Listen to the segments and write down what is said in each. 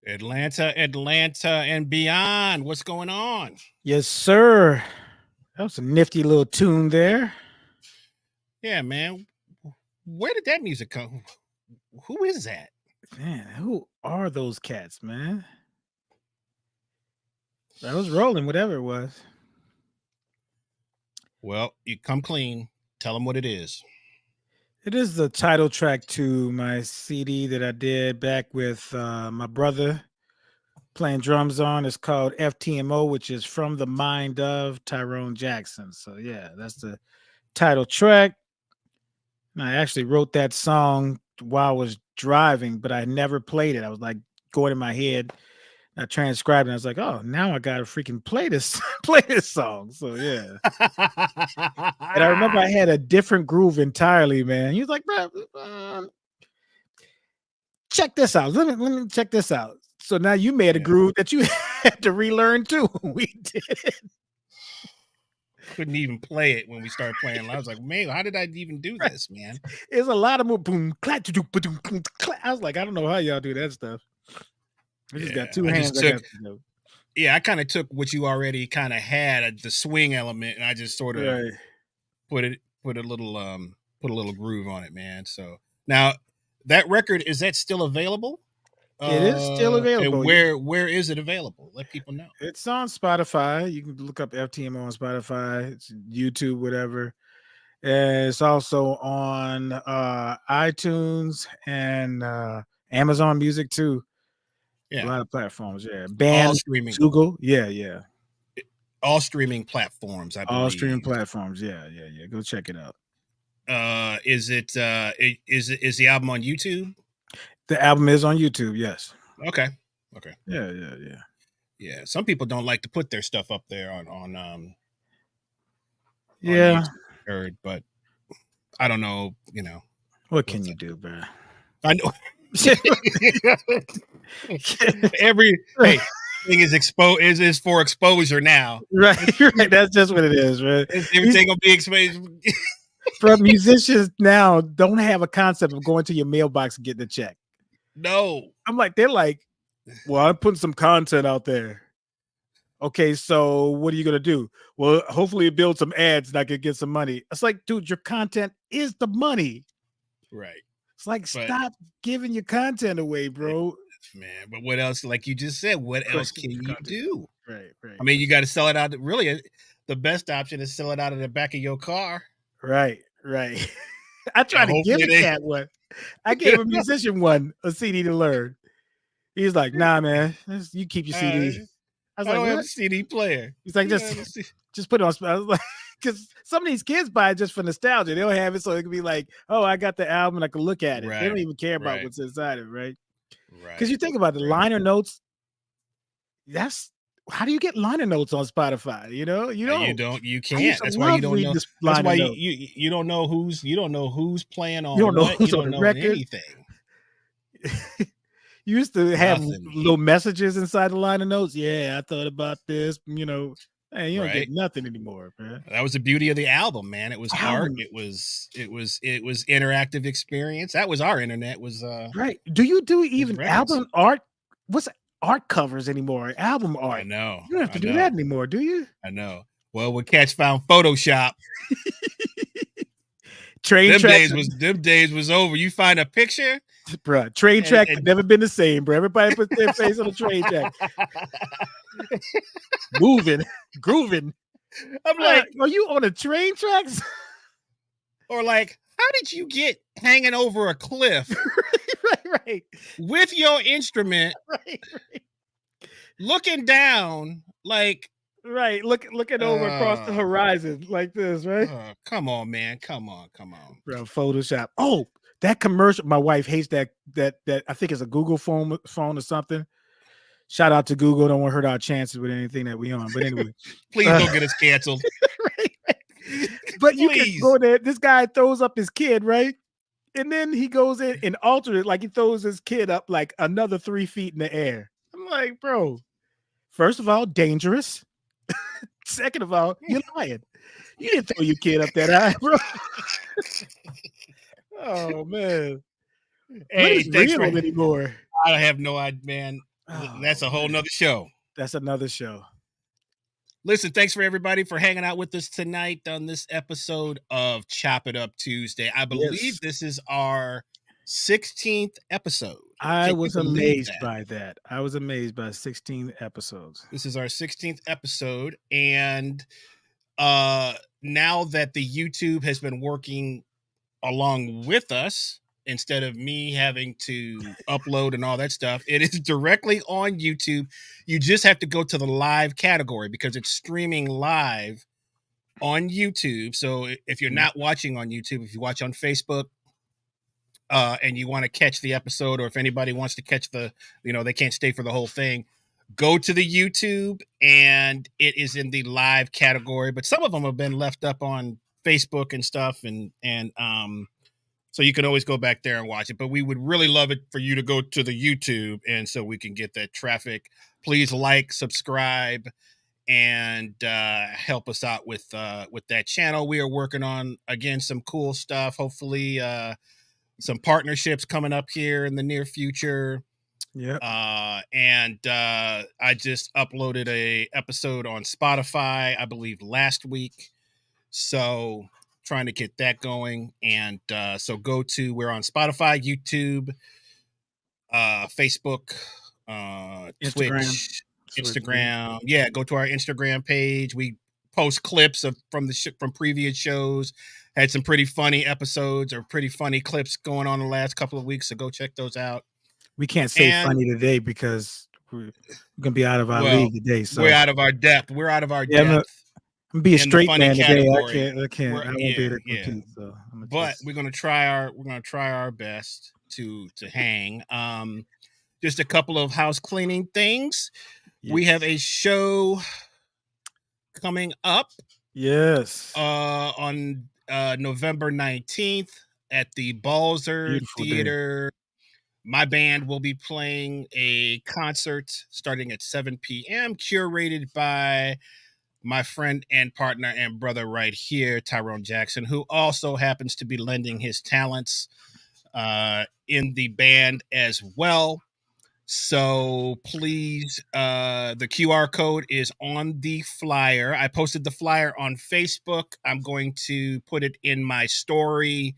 Atlanta, and beyond. What's going on? Yes, sir. That was a nifty little tune there. Yeah, man. Where did that music come? Who is that? Man, who are those cats, man? That was rolling, whatever it was. Well, you come clean. Tell them what it is. It is the title track to my CD that I did back with my brother playing drums on. It's called FTMO, which is From the Mind of Tyrone Jackson. So, yeah, that's the title track. And I actually wrote that song while I was driving, but I never played it. I was like going in my head. I transcribed it. I was like, oh, now I gotta freaking play this song. So yeah. And I remember I had a different groove entirely, man. He was like, bro, check this out. Let me check this out. So now you made a groove that you had to relearn too. We did. Couldn't even play it when we started playing. I was like, man, how did I even do this, man? It's a lot of more boom, clap, boom, clap. I was like, I don't know how y'all do that stuff. I just got two hands. I kind of took what you already kind of had, the swing element, and I just sort of put a little groove on it, man. So now that record, is that still available? It is still available. And where is it available? Let people know. It's on Spotify. You can look up FTMO on Spotify. It's YouTube, whatever. And it's also on iTunes and Amazon Music too. Yeah, a lot of platforms. Yeah, all streaming. Google. Yeah. All streaming platforms. I believe. All streaming platforms. Yeah. Go check it out. Is the album on YouTube? The album is on YouTube. Yes. Okay. Yeah. Some people don't like to put their stuff up there on yeah. YouTube, but I don't know. What can you do, bro? I know. Thing is is for exposure now. Right. That's just what it is, right? Everything will be exposed. But musicians now don't have a concept of going to your mailbox and getting a check. No. They're like, well, I'm putting some content out there. Okay, so what are you going to do? Well, hopefully it builds some ads and I can get some money. It's like, dude, your content is the money. Right. It's like, stop giving your content away, bro. Man, but what else? Like you just said, what else can you do? Right. I mean, you got to sell it out. Really, the best option is sell it out of the back of your car. Right. I tried to give a cat one. I gave a musician a CD to learn. He's like, nah, man, you keep your CD. I was like, don't have a CD player. He's like, just put it on. I was like, because some of these kids buy it just for nostalgia. They'll have it so it can be like, oh, I got the album and I can look at it. Right. They don't even care about what's inside it, right? Because you think about the liner notes. That's how do you get liner notes on Spotify? You don't. You can't. That's why you don't know. That's why you don't know who's playing on. You don't know what. who's you on don't the record. Anything. You used to have little messages inside the liner notes. Yeah, I thought about this. Hey, you don't get nothing anymore, man. That was the beauty of the album, man. It was art. It was interactive experience. That was our internet. Was right. Do you do even album art? What's art covers anymore? Album art. I know. You don't have to do that anymore, do you? I know. Well, when cats found Photoshop, them days was over. You find a picture, bro. Train track had never been the same, bro. Everybody put their face on the train track. Moving, grooving. I'm like, are you on a train tracks? Or like, how did you get hanging over a cliff? right. With your instrument, right. Looking down, like. Right, looking over across the horizon like this, right? Come on, man. Come on. Bro, Photoshop. Oh, that commercial. My wife hates that I think it's a Google phone or something. Shout out to Google. Don't want to hurt our chances with anything that we on. But anyway. Please don't get us canceled. Right. But you can go there. This guy throws up his kid, right? And then he goes in and alters it, like he throws his kid up like another 3 feet in the air. I'm like, bro, first of all, dangerous. Second of all, you're lying. You didn't throw your kid up that high, bro. Oh man. What Hey, is thanks for. real anymore? I have no idea, man. That's a whole nother show. That's another show. Listen, thanks for everybody for hanging out with us tonight on this episode of Chop It Up Tuesday. I believe this is our 16th episode. I was amazed by that. I was amazed by 16 episodes. This is our 16th episode. And now that the YouTube has been working along with us, instead of me having to upload and all that stuff, it is directly on YouTube. You just have to go to the live category because it's streaming live on YouTube. So if you're not watching on YouTube, if you watch on Facebook and you want to catch the episode, or if anybody wants to catch they can't stay for the whole thing, go to the YouTube and it is in the live category. But some of them have been left up on Facebook and stuff. And so you can always go back there and watch it, but we would really love it for you to go to the YouTube, and so we can get that traffic. Please like, subscribe, and help us out with that channel. We are working on, again, some cool stuff. Hopefully, some partnerships coming up here in the near future. Yeah. And I just uploaded a episode on Spotify, I believe, last week. So trying to get that going, and so we're on Spotify, YouTube, Facebook, Twitch, Instagram. Yeah, go to our Instagram page. We post clips from previous shows. Had some pretty funny episodes or pretty funny clips going on the last couple of weeks, so go check those out. We can't say funny today because we're gonna be out of our league today. So we're out of our depth. We're out of our depth. I'm be a straight man today. I can't. I won't be able to compete. So we're gonna try our best to hang. Just a couple of house cleaning things. Yes. We have a show coming up. Yes. On November 19th at the Balzer Theater. Day. My band will be playing a concert starting at 7 p.m. curated by my friend and partner and brother right here, Tyrone Jackson, who also happens to be lending his talents in the band as well. So please, the QR code is on the flyer. I posted the flyer on Facebook. I'm going to put it in my story,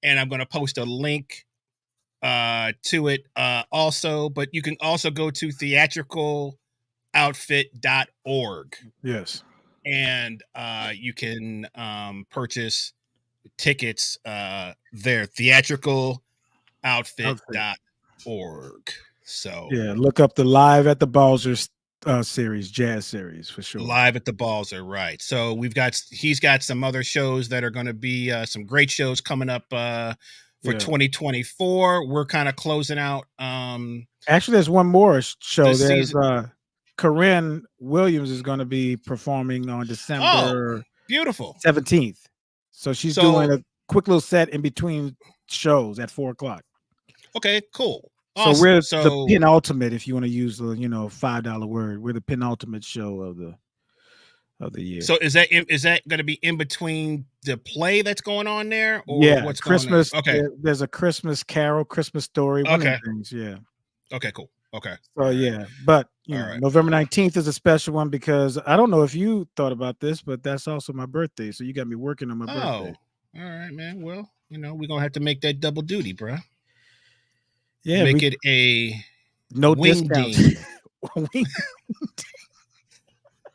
and I'm going to post a link to it also. But you can also go to theatricaloutfit.org. Yes. And you can purchase tickets there, theatricaloutfit.org. So yeah, look up the Live at the Balzer series, jazz series, for sure. Live at the Balzer, right? So he's got some other shows that are going to be some great shows coming up for 2024. We're kind of closing out. Actually, there's one more show. There's Corinne Williams is going to be performing on December beautiful 17th. So she's doing a quick little set in between shows at 4:00. Okay, cool. Awesome. So we're the penultimate, if you want to use the $5 word. We're the penultimate show of the year. So is that going to be in between the play that's going on there, or what's Christmas? Going on? Okay, there's a Christmas carol, Christmas story. One of the things, yeah. Okay, cool. Okay. So yeah, but November 19th is a special one because I don't know if you thought about this, but that's also my birthday. So you got me working on my birthday. All right, man. Well, we're gonna have to make that double duty, bro. Yeah, make it a wing ding.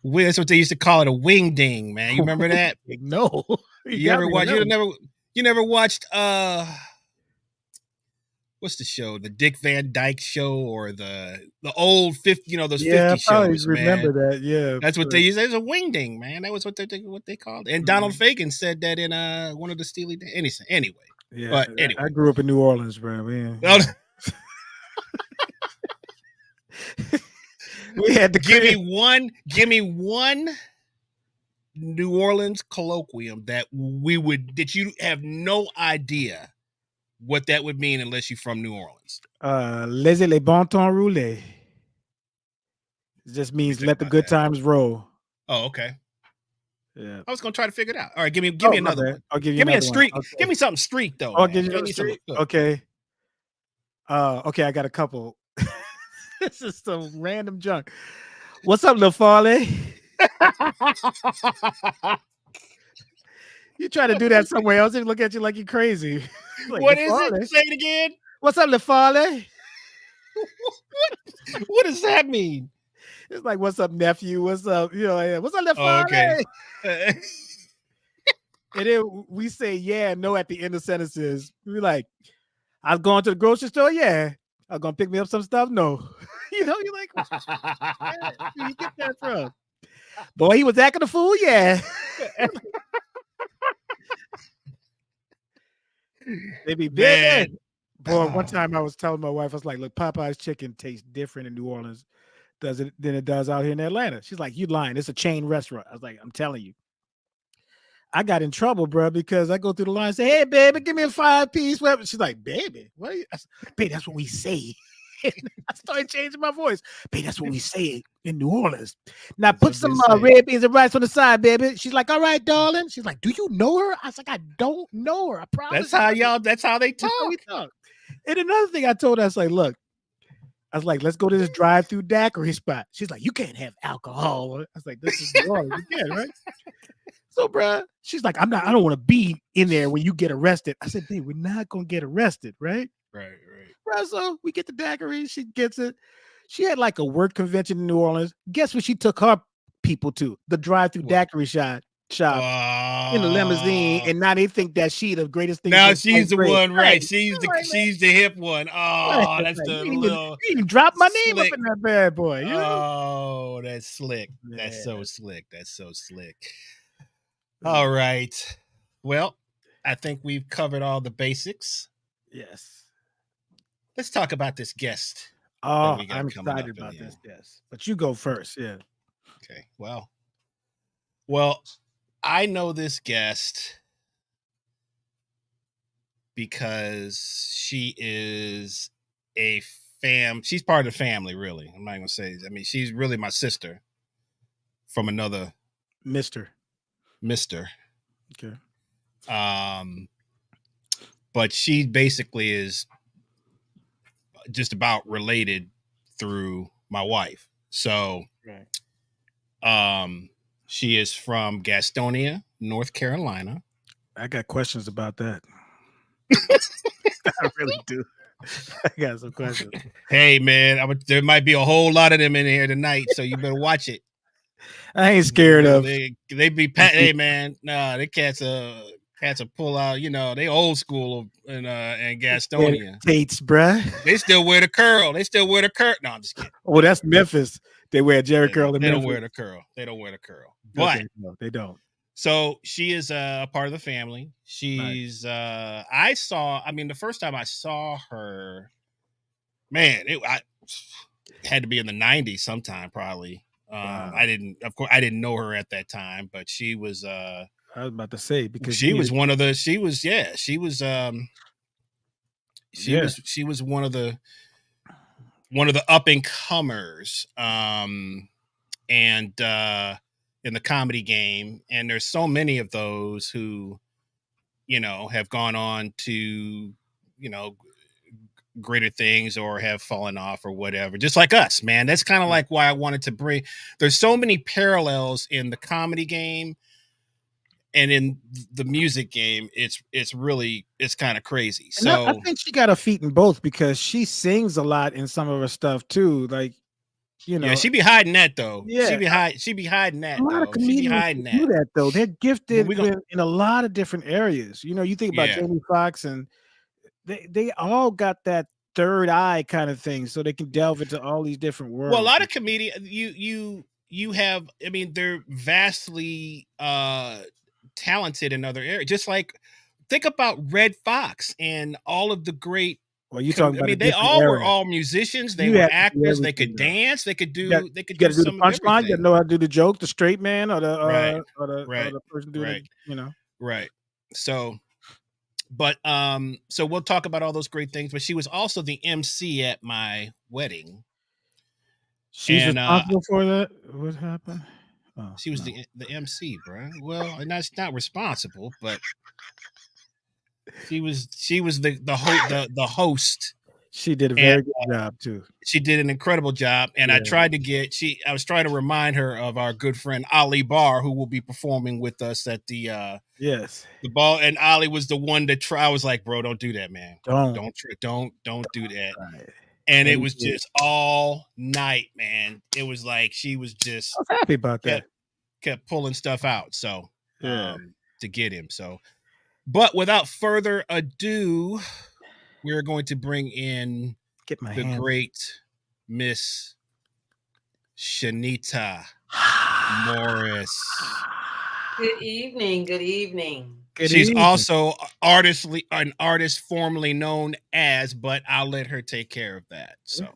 That's what they used to call it, a wing ding, man. You remember that? No. You ever watched? You never watched? What's the show? The Dick Van Dyke Show, or the old 50? Those 50 shows. I remember that. Yeah, that's what they used. It was a wing ding, man. That was what they called it. And Donald Fagen said that in one of the Steely Dan. Anyway. Yeah, but anyway, I grew up in New Orleans, bro. Man. We had to give me one New Orleans colloquium that you have no idea what that would mean unless you're from New Orleans. Laissez les bon temps rouler. It just means let the good times roll. Oh, okay. Yeah. I was gonna try to figure it out. All right, give me another one. I'll give you Give me a another one. street. Okay. Give me something street though, I'll give man. you Give another me some. street. Okay. Okay, I got a couple. This is some random junk. What's up, Lil Farley? You try to do that somewhere else, they look at you like you're crazy. Like, What is it? LaFarley? Say it again. What's up, LaFarley? What does that mean? It's like, what's up, nephew? What's up? You know, what's up, Oh, LaFarley? okay. And then we say yeah and no at the end of sentences. We like, I was going to the grocery store. Yeah. I was gonna pick me up some stuff. No. You know, you're like, where you get that from? Boy, he was acting a fool. Yeah. They be big. Boy, one time I was telling my wife, I was like, look, Popeye's chicken tastes different in New Orleans than it does out here in Atlanta. She's like, you lying. It's a chain restaurant. I was like, I'm telling you. I got in trouble, bro, because I go through the line and say, hey, baby, give me a 5-piece. She's like, baby, what are you? Baby, that's what we say. I started changing my voice. Baby, that's what we say in New Orleans. Now put some red beans and rice on the side, baby. She's like, all right, darling. She's like, do you know her? I was like, I don't know her. I promise. That's how they talk. And another thing I told her, I was like, look, let's go to this drive-through daiquiri spot. She's like, you can't have alcohol. I was like, this is New Orleans. You can, right? So, bruh, she's like, I don't want to be in there when you get arrested. I said, babe, we're not going to get arrested, right? Right. Bruh, so we get the daiquiri. She gets it. She had like a work convention in New Orleans. Guess what she took her people to? The drive-through daiquiri shop in the limousine. And now they think that she the greatest thing. Now she's the one, right? She's the hip one. Oh, that's the little. You even drop my name up in that bad boy. You know? Oh, that's slick. That's so slick. All right. Well, I think we've covered all the basics. Yes. Let's talk about this guest. Oh, I'm excited about this guest. But you go first. Yeah. Okay. Well, I know this guest because she is she's part of the family, really. I'm not gonna say. I mean, she's really my sister from another Mister. Okay. But she basically is just about related through my wife. So, she is from Gastonia, North Carolina. I got questions about that. I really do. I got some questions. Hey, man, there might be a whole lot of them in here tonight, so you better watch it. I ain't scared of. They be hey, man. Nah, they cats will pull out. You know, they old school in Gastonia. Tates, bruh. They still wear the curl. No, I'm just kidding. Oh, that's Memphis. They wear Jerry curl. They don't wear the curl. But okay, no, they don't. So she is a part of the family. She's the first time I saw her, man, I had to be in the 90s sometime probably. Wow. I didn't know her at that time, but she was I was about to say, because she was one of the up and comers and in the comedy game, and there's so many of those who, you know, have gone on to, you know, greater things or have fallen off or whatever, just like us, man. That's kind of like why I wanted to bring, there's so many parallels in the comedy game and in the music game. It's kind of crazy. And I think she got her feet in both, because she sings a lot in some of her stuff too. Like, you know, she be hiding that though. Yeah, she be hiding that. A lot of comedians do that though. They're gifted in a lot of different areas. You know, you think about Jamie Foxx, and they all got that third eye kind of thing, so they can delve into all these different worlds. Well, a lot of comedians, you have, I mean, they're vastly talented in other areas. Just like, think about Red Fox and all of the great. Well, you talking about? I mean, they all were all musicians. They were actors. They could dance. They could do. They could do some punchline. You got to know how to do the joke, the straight man, or the or the person doing it. You know. Right. So, but so we'll talk about all those great things. But she was also the MC at my wedding. She's responsible for that. What happened? She was the MC, bro. Well, and that's not responsible, but she was the host. She did a very good job too. She did an incredible job, and I was trying to remind her of our good friend Ali Barr, who will be performing with us at the ball. And Ali was the one to try. I was like, bro, don't do that, man. Don't do that. Right. And it was just all night, man. It was like she was just I was happy about that. Kept pulling stuff out, so to get him. So, but without further ado, we're going to bring in great Miss Chinnita Morris. Good evening. Good evening. She's also an artist formerly known as, but I'll let her take care of that. So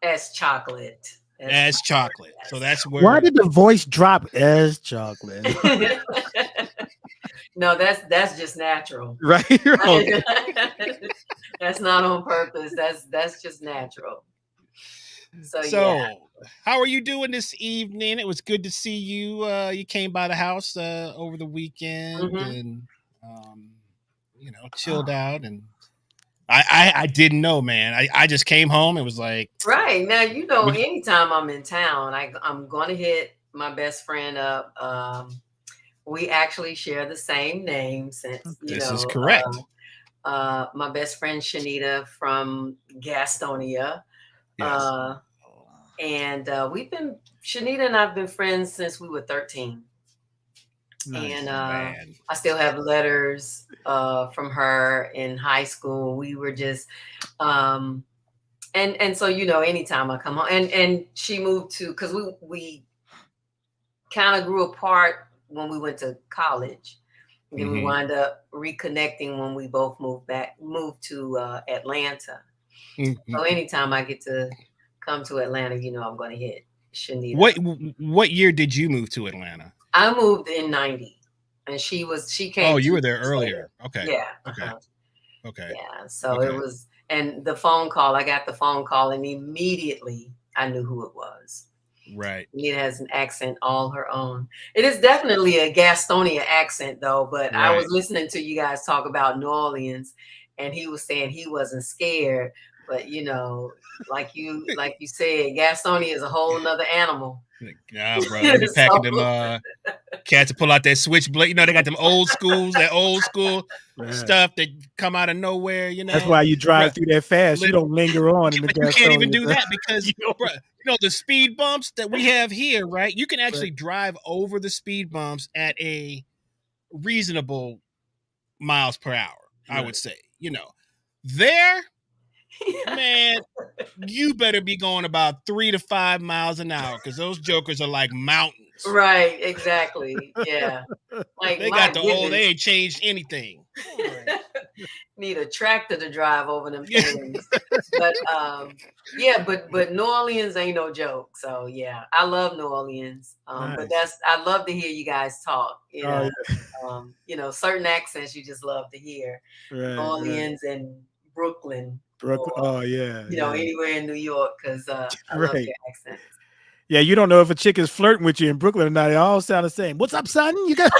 as Chocolate. As Chocolate. So that's where. Why did the voice drop as Chocolate? No, that's just natural. Right. Okay. That's not on purpose. That's just natural. So yeah. How are you doing this evening? It was good to see you. You came by the house over the weekend and chilled out, and I didn't know, man. I just came home. It was like right now, anytime I'm in town, I'm going to hit my best friend up. We actually share the same name since this is correct. My best friend Chinnita from Gastonia. Yes. And Chinnita and I've been friends since we were 13. Nice, and I still have letters from her in high school. We were just and so anytime I come home, and she moved to, because we kind of grew apart when we went to college. And then we wound up reconnecting when we both moved to Atlanta. So anytime I get to come to Atlanta, I'm going to hit Chinnita. What year did you move to Atlanta? I moved in 90, and she came. Oh, you were there earlier. Okay. Yeah. Okay. Okay. Yeah. So it was, and I got the phone call, and immediately I knew who it was. Right. Chinnita has an accent all her own. It is definitely a Gastonia accent, though. But I was listening to you guys talk about New Orleans, and he was saying he wasn't scared. But like you said, Gastonia is a whole nother animal. Yeah, bro. They be packing them cats to pull out that switchblade. They got them old school stuff that come out of nowhere. That's why you drive through that fast. You don't linger on in the Gastonia. You can't even do that because the speed bumps that we have here, right? You can actually drive over the speed bumps at a reasonable miles per hour. I would say, there. Man, you better be going about 3 to 5 miles an hour, because those jokers are like mountains. Right, exactly. Yeah. Like they got they ain't changed anything. Need a tractor to drive over them things. But but New Orleans ain't no joke. So yeah, I love New Orleans. Nice. But I love to hear you guys talk. Certain accents you just love to hear. Right, New Orleans and Brooklyn. Or, anywhere in New York, because I love your accents. Yeah, you don't know if a chick is flirting with you in Brooklyn or not. They all sound the same. What's up, son? You got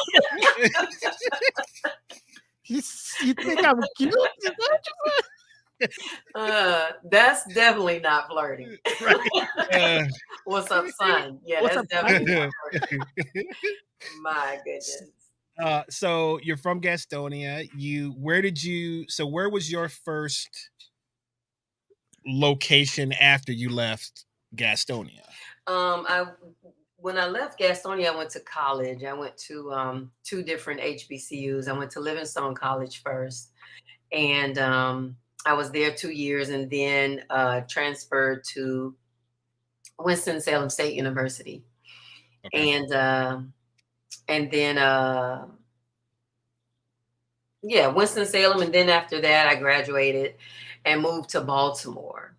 you think I'm cute? That's definitely not flirting. Right. What's up, son? Yeah, that's definitely not flirting. My goodness. So you're from Gastonia. Where was your first location after you left Gastonia? When I left Gastonia, I went to college. I went to 2 different HBCUs. I went to Livingstone College first, and I was there 2 years, and then transferred to Winston-Salem State University. Okay. And then Winston-Salem, and then after that I graduated and moved to Baltimore.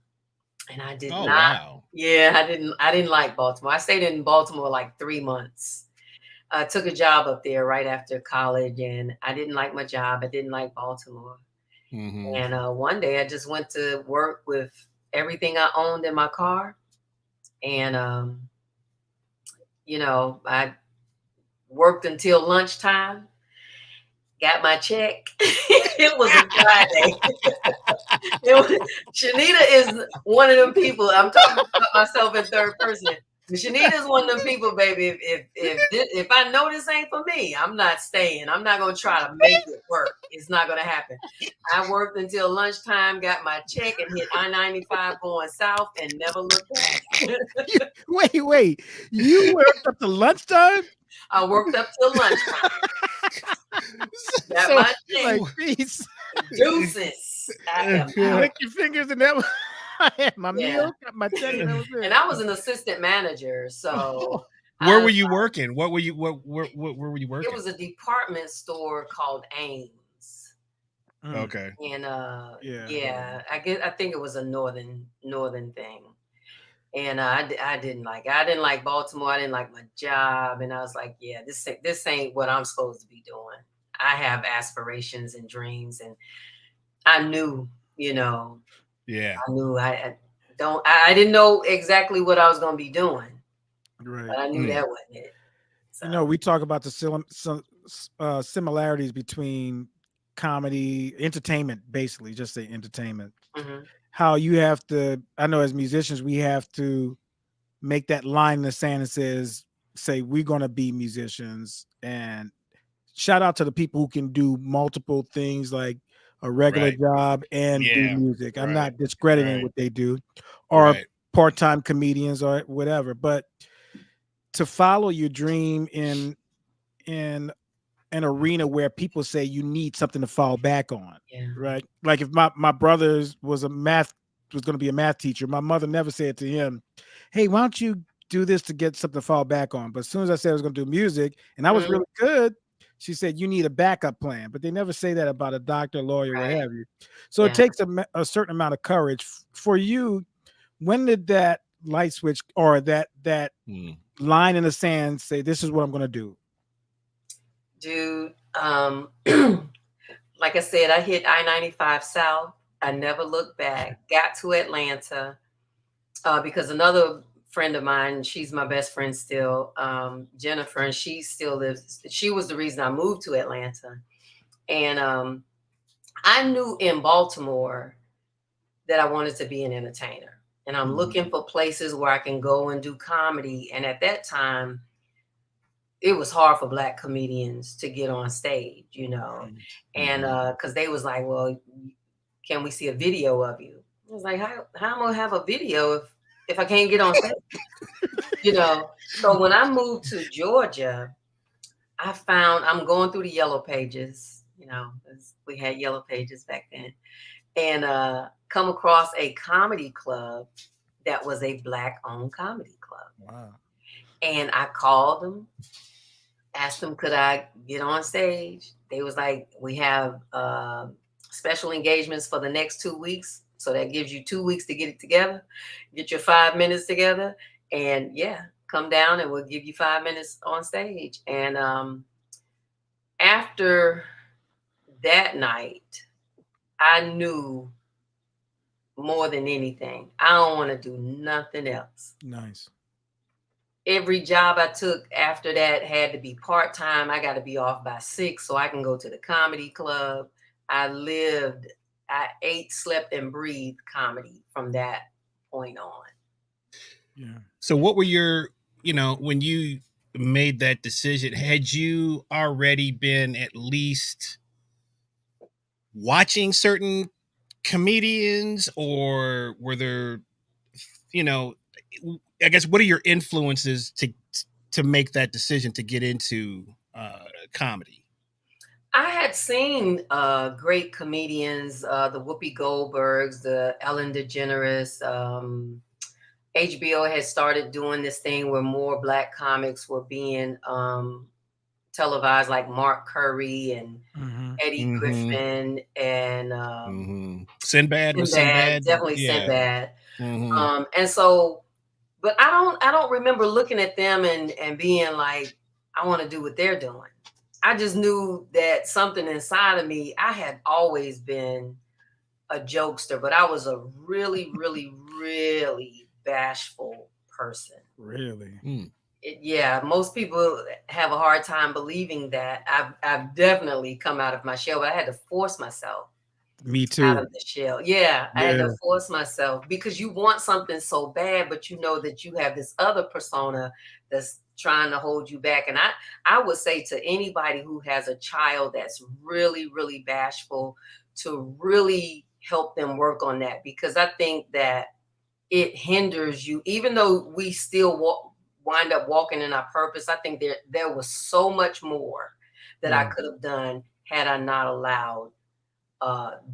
And I did not. Wow. Yeah, I didn't like Baltimore. I stayed in Baltimore like 3 months. I took a job up there right after college, and I didn't like my job. I didn't like Baltimore. Mm-hmm. And one day I just went to work with everything I owned in my car. And I worked until lunchtime, got my check. It was a Friday. Chinnita is one of them people. I'm talking about myself in third person. Chinnita is one of them people, baby. If I know this ain't for me, I'm not staying. I'm not gonna try to make it work. It's not gonna happen. I worked until lunchtime, got my check, and hit I-95 going south, and never looked back. Wait! You worked up to lunchtime? I worked up till lunchtime. Got my check. Like, peace. Deuces. Lick your fingers and that was I had my meal, got my check, and that was it. And I was an assistant manager, so where were you working? Where were you working? It was a department store called Ames. Okay. And I think it was a northern thing. And I didn't like Baltimore. I didn't like my job, and I was like, yeah, this ain't what I'm supposed to be doing. I have aspirations and dreams, and I knew, Yeah. I knew I didn't know exactly what I was going to be doing. Right. But I knew that wasn't it. So. We talk about the similarities between comedy, entertainment, basically, just say entertainment. Mm-hmm. How you have to, I know as musicians, we have to make that line in the sand that say we're going to be musicians. And shout out to the people who can do multiple things like a regular job and do music. I'm not discrediting what they do, or part-time comedians or whatever, but to follow your dream in an arena where people say you need something to fall back on, right? Like if my brother was going to be a math teacher, my mother never said to him, hey, why don't you do this to get something to fall back on? But as soon as I said I was going to do music and I was really good, she said, you need a backup plan. But they never say that about a doctor, lawyer, what have you. So it takes a certain amount of courage. For you, when did that light switch or that line in the sand say, this is what I'm going to do? Dude, like I said, I hit I-95 South. I never looked back. Got to Atlanta because another friend of mine, she's my best friend still, Jennifer, and she still lives. She was the reason I moved to Atlanta. And I knew in Baltimore that I wanted to be an entertainer. And I'm looking for places where I can go and do comedy. And at that time, it was hard for Black comedians to get on stage, and because they was like, well, can we see a video of you? I was like, how am I gonna have a video if I can't get on stage? So when I moved to Georgia, I'm going through the Yellow Pages, we had Yellow Pages back then, and come across a comedy club that was a Black-owned comedy club. Wow. And I called them, asked them, could I get on stage? They was like, we have special engagements for the next 2 weeks. So that gives you 2 weeks to get it together, get your 5 minutes together, and come down and we'll give you 5 minutes on stage. And after that night, I knew more than anything, I don't want to do nothing else. Nice. Every job I took after that had to be part-time. I got to be off by 6 so I can go to the comedy club. I ate, slept, and breathed comedy from that point on. Yeah. So what were your, when you made that decision, had you already been at least watching certain comedians, or were there, I guess, what are your influences to make that decision to get into comedy? I had seen great comedians, the Whoopi Goldbergs, the Ellen DeGeneres. HBO had started doing this thing where more Black comics were being televised, like Mark Curry and Eddie Griffin and Sinbad. Definitely Sinbad. And so, but I don't remember looking at them and being like, I want to do what they're doing. I just knew that something inside of me, I had always been a jokester, but I was a really, really, really bashful person. Really? Yeah, most people have a hard time believing that. I've definitely come out of my shell, but I had to force myself Me out too. of the shell. Yeah, I had Yeah. to force myself because you want something so bad, but you know that you have this other persona that's trying to hold you back. And I would say to anybody who has a child that's really, really bashful to really help them work on that, because I think that it hinders you, even though we still wind up walking in our purpose. I think there was so much more that I could have done had I not allowed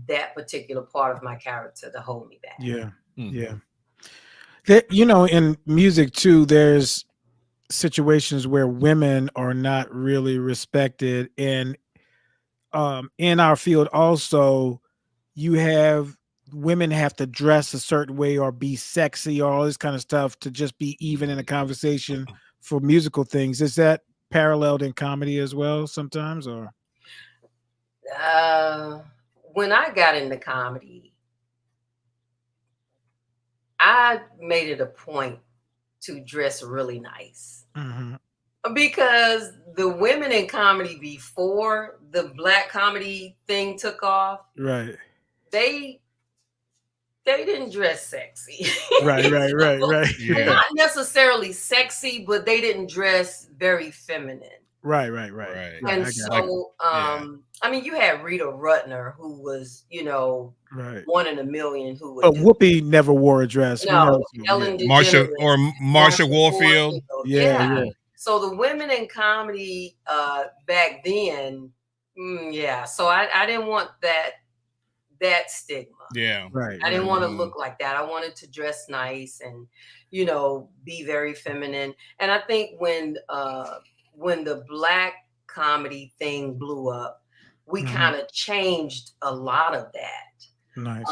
that particular part of my character to hold me back. Yeah. Yeah. You know, in music too, there's situations where women are not really respected, and in our field also, you have women have to dress a certain way or be sexy or all this kind of stuff to just be even in a conversation for musical things. Is that paralleled in comedy as well sometimes, or? When I got into comedy, I made it a point to dress really nice. Because the women in comedy before the black comedy thing took off, right, they didn't dress sexy. right. And not necessarily sexy, but they didn't dress very feminine. Right. And so, I mean, you had Rita Rutner, who was, one in a million, who would. But Whoopi never wore a dress. No, Ellen DeGeneres, Marsha Warfield. Yeah. So the women in comedy back then, So I didn't want that stigma. Yeah. Right. I didn't want to look like that. I wanted to dress nice and, be very feminine. And I think when the black comedy thing blew up, we kind of changed a lot of that. Nice.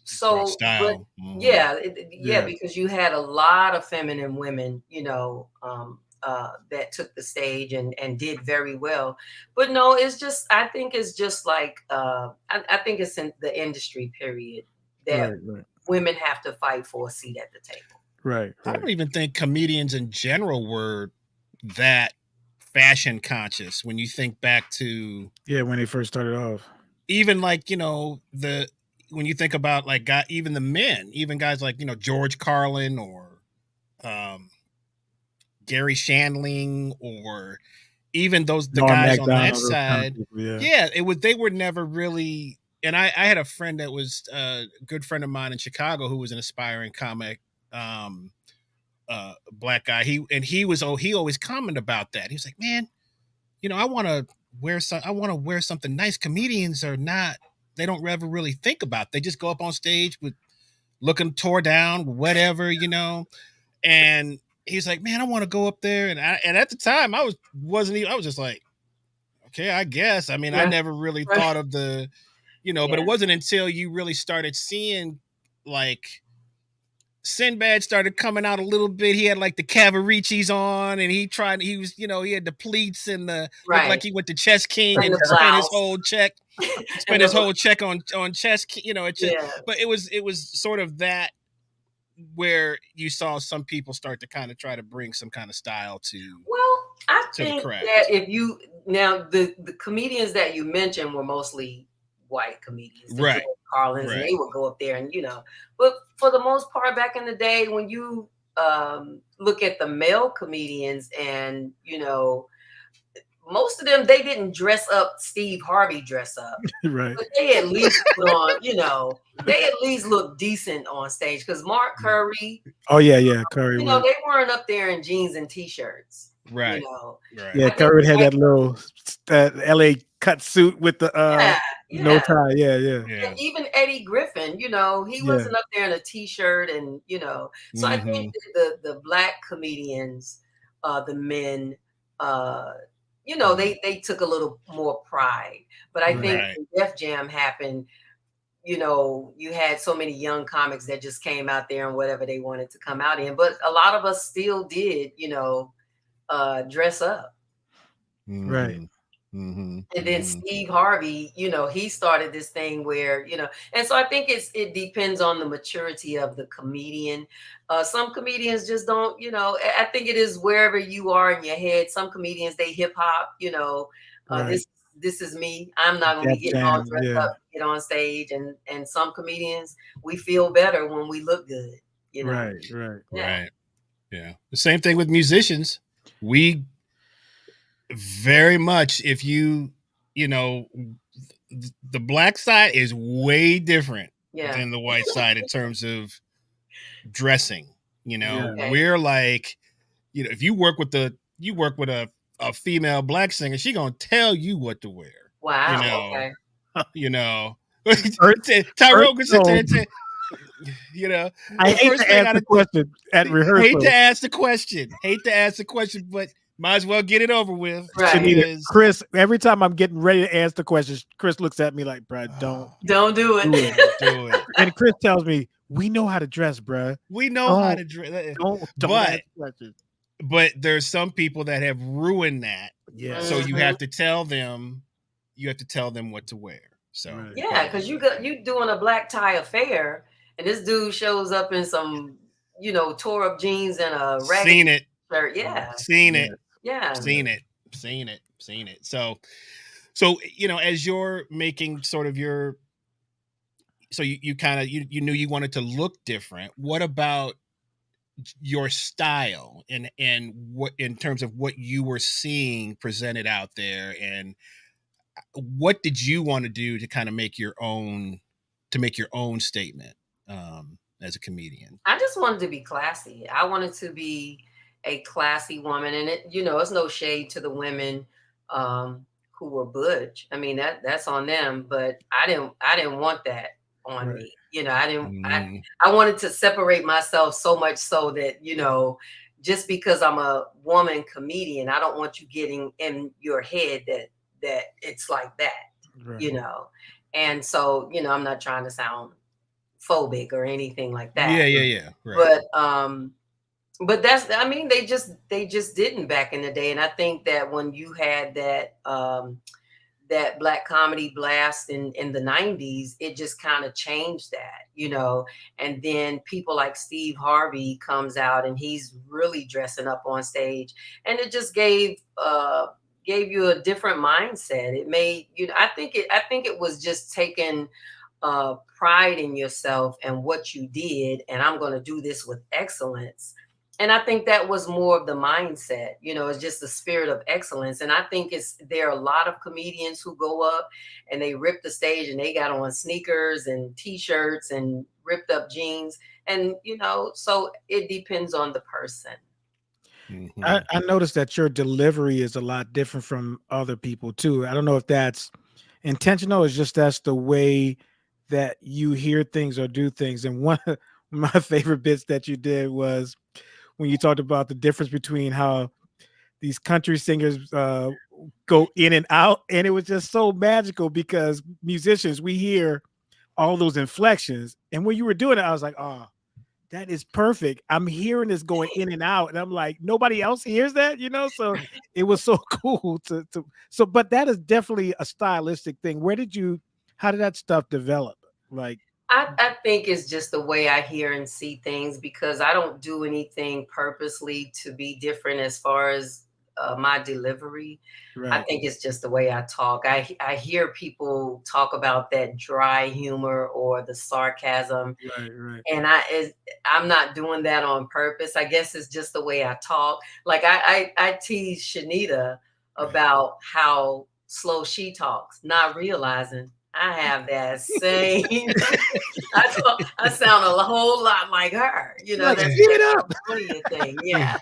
So, style. Because you had a lot of feminine women, that took the stage and did very well. But no, I think it's just like, I think it's in the industry period that women have to fight for a seat at the table. Right. I don't even think comedians in general were that fashion conscious when you think back to when they first started off. Even like, when you think about like even the men, even guys like, George Carlin or Gary Shandling, or even the guys on that side. They were never really. And I had a friend that was a good friend of mine in Chicago who was an aspiring comic, black guy. He always commented about that. He was like, man, I want to wear something nice. Comedians are not, they don't ever really think about it. They just go up on stage with looking tore down, whatever, and he's like, man, I want to go up there. And at the time I was just like, okay, I guess. I mean, I never really thought of the, but it wasn't until you really started seeing like Sinbad started coming out a little bit. He had like the Cavaricis on, and he had the pleats and looked like he went to Chess King and spent his whole check. On Chess, but it was sort of that where you saw some people start to kind of try to bring some kind of style to. Well, I think that the comedians that you mentioned were mostly white comedians, right? Carlins, and they would go up there and but for the most part, back in the day, when you look at the male comedians, and most of them, they didn't dress up Steve Harvey dress up. Right. But they at least put on, they at least look decent on stage. Because Mark Curry. Oh, yeah. Curry. They weren't up there in jeans and T-shirts. Right. Right. Yeah, Curry had that little LA cut suit with the no tie. Yeah. And even Eddie Griffin, he wasn't up there in a T-shirt and, So I think the black comedians, the men, they took a little more pride. But I think when Def Jam happened, you had so many young comics that just came out there and whatever they wanted to come out in. But a lot of us still did, dress up. Right. And then Steve Harvey, he started this thing where, and so I think it depends on the maturity of the comedian. Some comedians just don't, I think it is wherever you are in your head. Some comedians, they hip hop, Right. this is me. I'm not going to be getting all dressed up, get on stage. And some comedians, we feel better when we look good, Right. Yeah. The same thing with musicians. We very much, if you the black side is way different than the white side in terms of dressing. We're like, if you work with a female black singer, she gonna tell you what to wear. Wow. Tyrone could sit there and say, I hate to ask the question at rehearsal. Hate to ask the question, but might as well get it over with. Right. Chris, every time I'm getting ready to ask the question, Chris looks at me like, "Bro, don't do it. Do it." And Chris tells me, "We know how to dress, bro. We know how to dress. Don't ask questions." But there's some people that have ruined that. Yeah. So you have to tell them. You have to tell them what to wear. So yeah, because you doing a black tie affair, and this dude shows up in some tore up jeans and a ragged shirt. Yeah, seen it. Yeah, seen it. So as you're making sort of your, so you kind of you knew you wanted to look different. What about your style and what in terms of what you were seeing presented out there, and what did you want to do to kind of make your own statement as a comedian? I just wanted to be classy. I wanted to be a classy woman, and it's no shade to the women who were butch. I mean, that's on them, but I didn't want that on me. I didn't. I wanted to separate myself so much so that just because I'm a woman comedian, I don't want you getting in your head that it's like that, And so, I'm not trying to sound phobic or anything like that. Yeah. Right. But they just didn't back in the day. And I think that when you had that black comedy blast in the 90s, it just kind of changed that, and then people like Steve Harvey comes out and he's really dressing up on stage, and it just gave you a different mindset. It made I think it was just taking pride in yourself and what you did, and I'm going to do this with excellence. And I think that was more of the mindset, it's just the spirit of excellence. And I think there are a lot of comedians who go up and they rip the stage and they got on sneakers and t-shirts and ripped up jeans. And, so it depends on the person. I noticed that your delivery is a lot different from other people too. I don't know if that's intentional. It's just that's the way that you hear things or do things. And one of my favorite bits that you did was when you talked about the difference between how these country singers go in and out. And it was just so magical because musicians, we hear all those inflections. And when you were doing it, I was like, oh, that is perfect. I'm hearing this going in and out. And I'm like, nobody else hears that, So it was so cool but that is definitely a stylistic thing. How did that stuff develop? Like, I think it's just the way I hear and see things, because I don't do anything purposely to be different as far as my delivery. Right. I think it's just the way I talk. I hear people talk about that dry humor or the sarcasm. Right. And I'm not doing that on purpose. I guess it's just the way I talk. Like I tease Chinnita about how slow she talks, not realizing I have that same. I sound a whole lot like her, Like, that's it up. Funny thing, yeah.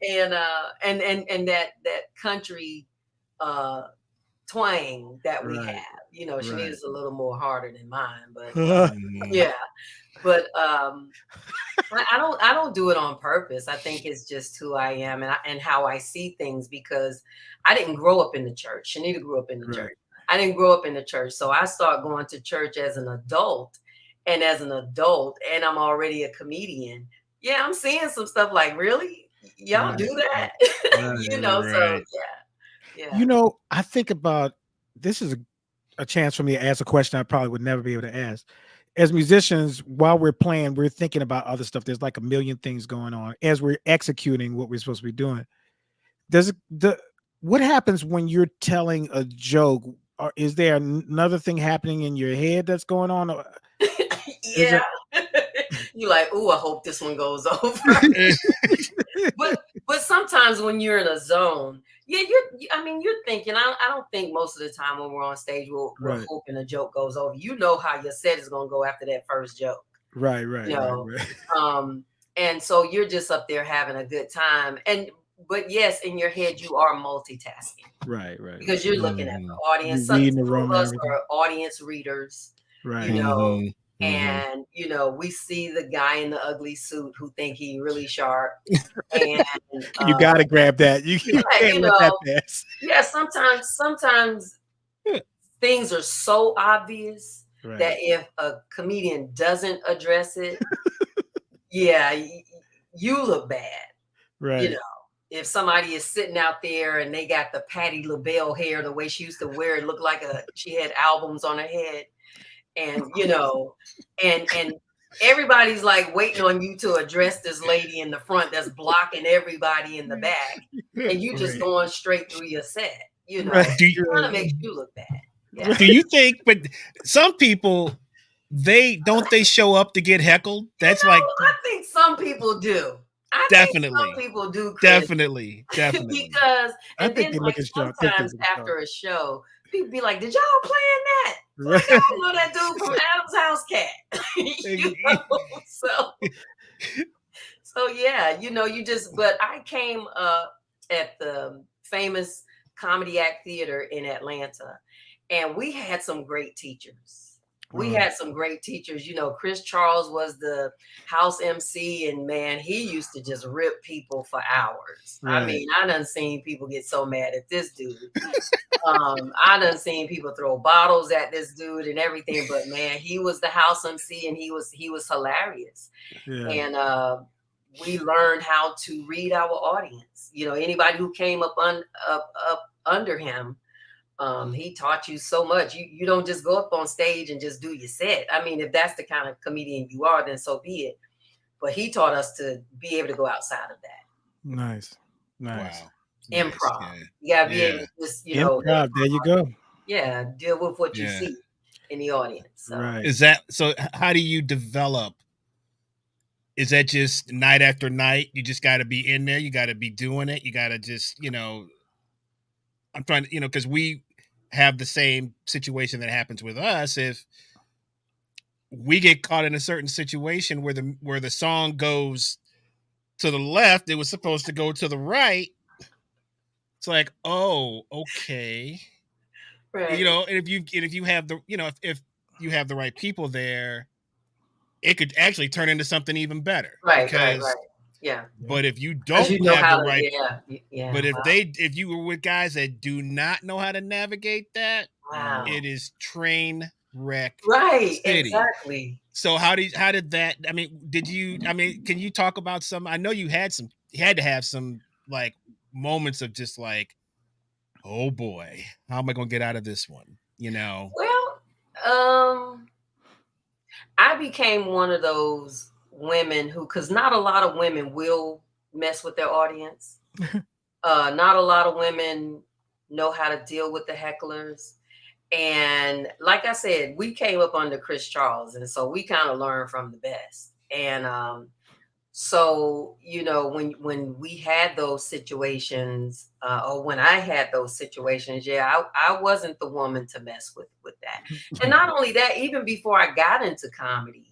And that country twang that we have, Chinnita's a little more harder than mine, but yeah. But I don't do it on purpose. I think it's just who I am and how I see things, because I didn't grow up in the church. Chinnita grew up in the church. I didn't grow up in the church. So I started going to church as an adult, and I'm already a comedian. Yeah, I'm seeing some stuff like, really? Y'all do that? So yeah. Yeah. I think about this is a chance for me to ask a question I probably would never be able to ask. As musicians, while we're playing, we're thinking about other stuff. There's like a million things going on as we're executing what we're supposed to be doing. What happens when you're telling a joke? Or is there another thing happening in your head that's going on? Yeah. You like, ooh, I hope this one goes over. but sometimes when you're in a zone, yeah, you're thinking. I don't think most of the time when we're on stage, we're hoping a joke goes over. You know how your set is going to go after that first joke. Right. And so you're just up there having a good time. But yes, in your head, you are multitasking. Right. Because you're looking at the audience. Some of us are audience readers. Right. And we see the guy in the ugly suit who think he really sharp. And you gotta grab that. You can't let that pass. Yeah, sometimes things are so obvious that if a comedian doesn't address it, yeah, you look bad. Right. If somebody is sitting out there and they got the Patti LaBelle hair, the way she used to wear it, looked like she had albums on her head, and and everybody's like waiting on you to address this lady in the front that's blocking everybody in the back, and you just going straight through your set. Trying to make you look bad. Yeah. Do you think? But some people, they show up to get heckled. That's I think some people do. Definitely. Think some people do, Chris. Definitely. Because sometimes after a show, people be like, "Did y'all playing that?" Like, I don't know that dude from Adam's House Cat. So yeah, you just. But I came at the famous Comedy Act Theater in Atlanta, and we had some great teachers. Chris Charles was the house MC, and man, he used to just rip people for hours. Right. I mean, I done seen people get so mad at this dude. I done seen people throw bottles at this dude and everything, but man, he was the house MC and he was hilarious. Yeah. And we learned how to read our audience. Anybody who came up under him, he taught you so much. You don't just go up on stage and just do your set. I mean, if that's the kind of comedian you are, then so be it. But he taught us to be able to go outside of that. Nice. Wow. Improv. Yeah. You gotta be able to just, improv. There you go. Yeah, deal with what you see in the audience. So. Right. Is that so? How do you develop? Is that just night after night? You just got to be in there. You got to be doing it. You got to just, I'm trying to, because we have the same situation that happens with us. If we get caught in a certain situation where the song goes to the left, it was supposed to go to the right. It's like, oh, okay. Right. And if you have the, if you have the right people there, it could actually turn into something even better. Right. Yeah. But if you don't have the right, but if you were with guys that do not know how to navigate that, it is train wreck. Right. City. Exactly. So how did that? I mean, can you talk about some? I know you had to have some like moments of just like, oh boy, how am I going to get out of this one? Well, I became one of those women because not a lot of women will mess with their audience. Not a lot of women know how to deal with the hecklers. And like I said, we came up under Chris Charles. And so we kind of learned from the best. And so, when we had those situations, or when I had those situations, I wasn't the woman to mess with that. And not only that, even before I got into comedy,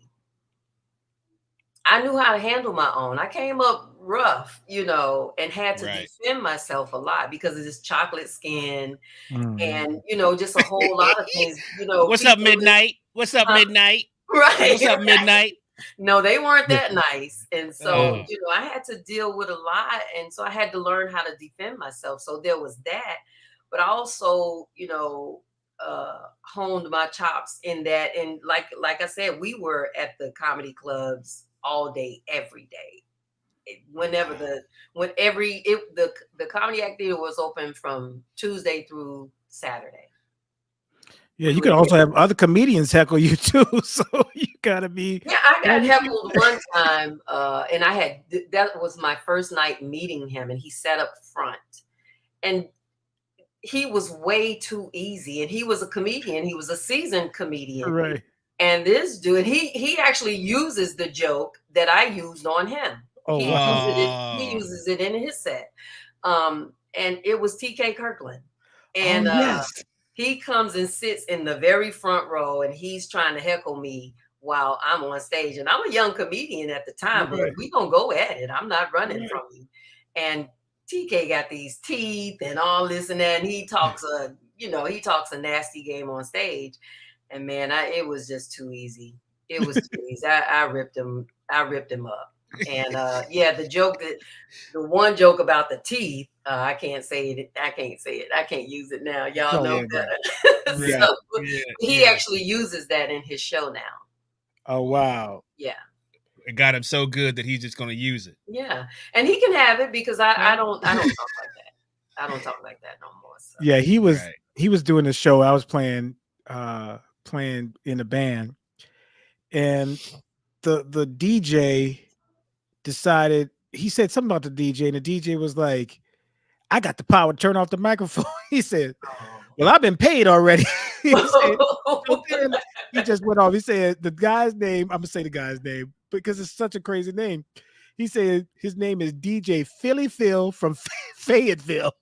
I knew how to handle my own. I came up rough, and had to defend myself a lot because of this chocolate skin and, just a whole lot of things, What's up, Midnight? What's up, Midnight? Right. What's up, Midnight? No, they weren't that nice. And so, I had to deal with a lot. And so I had to learn how to defend myself. So there was that. But I also, honed my chops in that. And like I said, we were at the comedy clubs all day, every day. whenever the Comedy Act Theater was open from Tuesday through Saturday. Yeah, you can also have other comedians heckle you too, so you gotta be. Yeah, I got heckled one time, and that was my first night meeting him, and he sat up front, and he was way too easy, and he was a comedian. He was a seasoned comedian, right? And this dude, he actually uses the joke that I used on him. Oh, he uses it in his set, and it was TK Kirkland, and yes. He comes and sits in the very front row, and he's trying to heckle me while I'm on stage. And I'm a young comedian at the time, but we gonna go at it. I'm not running from you. And TK got these teeth and all this and that. And he talks a nasty game on stage. And man, it was just too easy. It was too easy. I ripped him up. And the one joke about the teeth, I can't say it. I can't use it now. Y'all know better. He actually uses that in his show now. Oh wow. Yeah. It got him so good that he's just going to use it. Yeah, and he can have it because I don't talk like that. I don't talk like that no more. So. Yeah, he was doing the show. I was playing in a band, and the DJ decided, he said something about the DJ, and the DJ was like, I got the power to turn off the microphone. He said, well, I've been paid already. He just went off. He said the guy's name, I'm gonna say the guy's name because it's such a crazy name. He said his name is DJ Philly Phil from Fayetteville.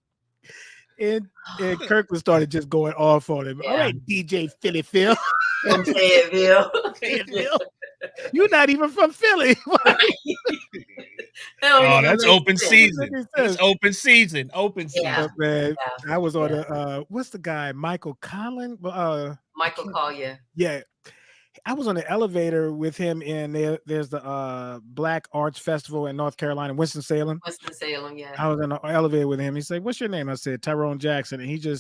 And Kirkland started just going off on him. All right, DJ Philly Phil. From Fayetteville. You're not even from Philly. That's open season. It's open season. Open season. Yeah, man. I was on what's the guy? Michael Collin? Michael Collier. Yeah. I was on the elevator with him, and there's the Black Arts Festival in North Carolina, Winston-Salem. Winston-Salem, yeah. I was in the elevator with him. He said, what's your name? I said, Tyrone Jackson. And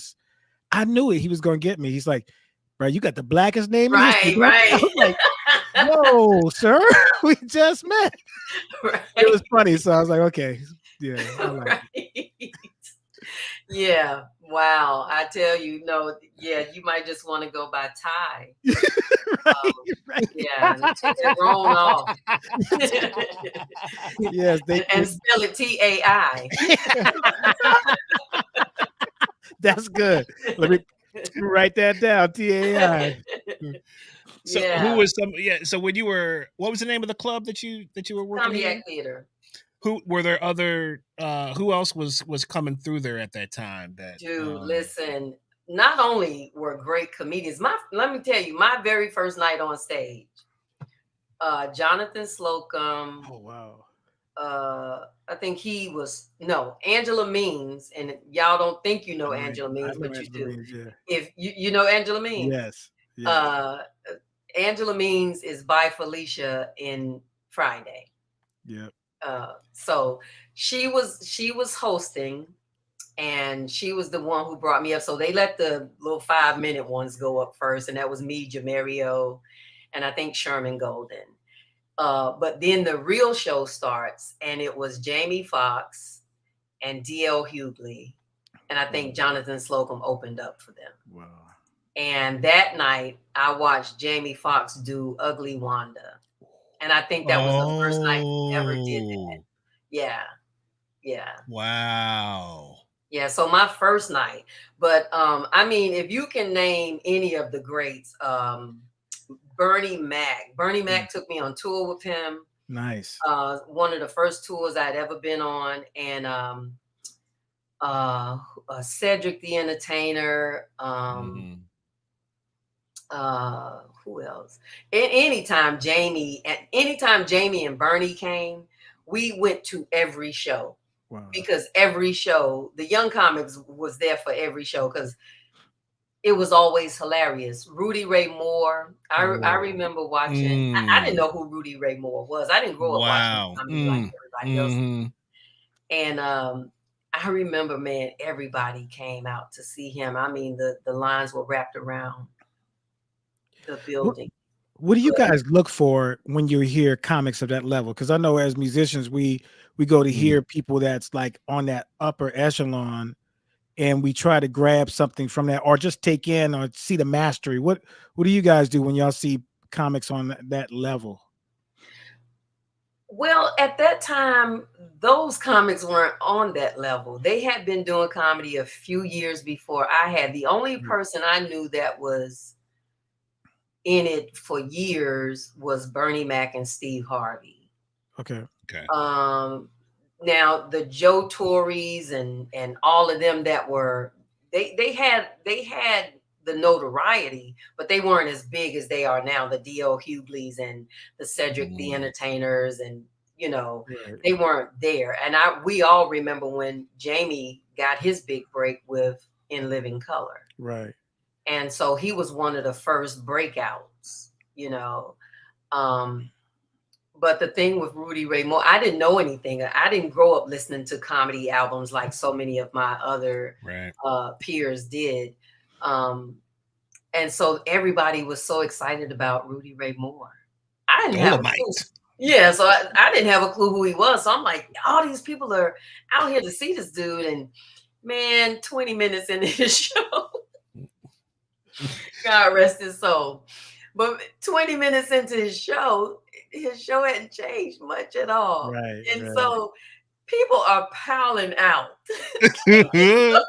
I knew it. He was going to get me. He's like, bro, you got the blackest name in history. Right. I was like, whoa, sir, we just met. Right. It was funny. So I was like, okay. Yeah. I like it. Yeah. Wow. I tell you, you might just want to go by Tye. Right. Yeah. Take it wrong off. Yes. And spell it TAI. That's good. Let me write that down. TAI. So who was so when you were, what was the name of the club that you were working Comedy Act Theater. Who were there other who else was coming through there at that time? Listen, not only were great comedians, let me tell you, my very first night on stage, Jonathan Slocum. Oh wow. I think Angela Means, and y'all don't think you know Angela Means, but you do. Means, yeah. If you know Angela Means. Yes. Angela Means is by Felicia in Friday. Yeah. So she was hosting, and she was the one who brought me up. So they let the little 5-minute ones go up first, and that was me, Jamario, and I think Sherman Golden. But then the real show starts, and it was Jamie Foxx and D.L. Hughley, and I think Jonathan Slocum opened up for them. Wow. And that night, I watched Jamie Foxx do Ugly Wanda. And I think that was the first night he ever did that. Yeah. Yeah. Wow. Yeah. So my first night. But I mean, if you can name any of the greats, Bernie Mac. Bernie Mac took me on tour with him. Nice. One of the first tours I'd ever been on. And Cedric the Entertainer. Who else? Anytime Jamie and Bernie came, we went to every show. Wow. Because every show, the Young Comics was there for every show because it was always hilarious. Rudy Ray Moore. I remember watching. I didn't know who Rudy Ray Moore was. I didn't grow up watching comedy like everybody else. And I remember, man, everybody came out to see him. I mean, the lines were wrapped around the building. What do you guys look for when you hear comics of that level? Because I know as musicians, we we go to hear people that's like on that upper echelon, and we try to grab something from that, or just take in or see the mastery. What do you guys do when y'all see comics on that level? Well, at that time, those comics weren't on that level. They had been doing comedy a few years before I had. The only person I knew that was in it for years was Bernie Mac and Steve Harvey. Okay. Now the Joe Torres and all of them that were they had the notoriety, but they weren't as big as they are now. The D.L. Hugleys and the Cedric the Entertainers, and they weren't there. And we all remember when Jamie got his big break with In Living Color. Right. And so he was one of the first breakouts, But the thing with Rudy Ray Moore, I didn't know anything. I didn't grow up listening to comedy albums like so many of my other peers did. And so everybody was so excited about Rudy Ray Moore. I didn't have a clue. Yeah, so I didn't have a clue who he was. So I'm like, all these people are out here to see this dude. And man, 20 minutes into his show, God rest his soul. But 20 minutes into his show hadn't changed much at all. Right. So people are piling out in the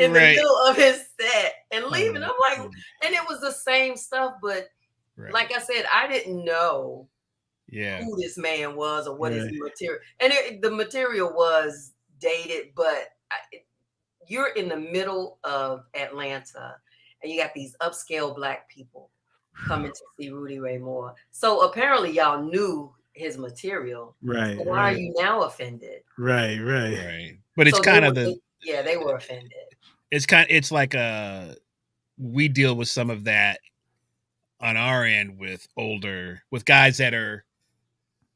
middle of his set and leaving. I'm like, and it was the same stuff, but like I said, I didn't know who this man was or what his material. And the material was dated, but you're in the middle of Atlanta and you got these upscale Black people coming to see Rudy Ray Moore. So apparently y'all knew his material. Right. So why are you now offended? Right. But it's kind of they were offended. It's like we deal with some of that on our end with guys that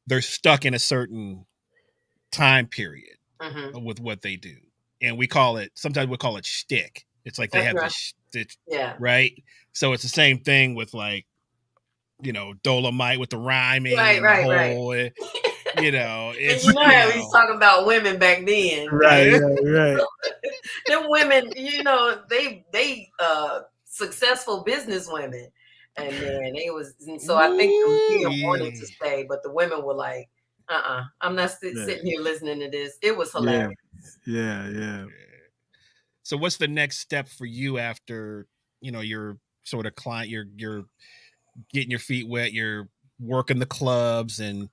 they're stuck in a certain time period with what they do. And sometimes we call it shtick. It's like they have this right? So it's the same thing with like, Dolomite with the rhyming. Right. It's, and how he's talking about women back then. Right. Them women, they successful business women. And man, so I think the men wanted to stay, but the women were like, I'm not sitting here listening to this. It was hilarious. Yeah. So what's the next step for you after, you're sort of client, you're getting your feet wet, you're working the clubs, and,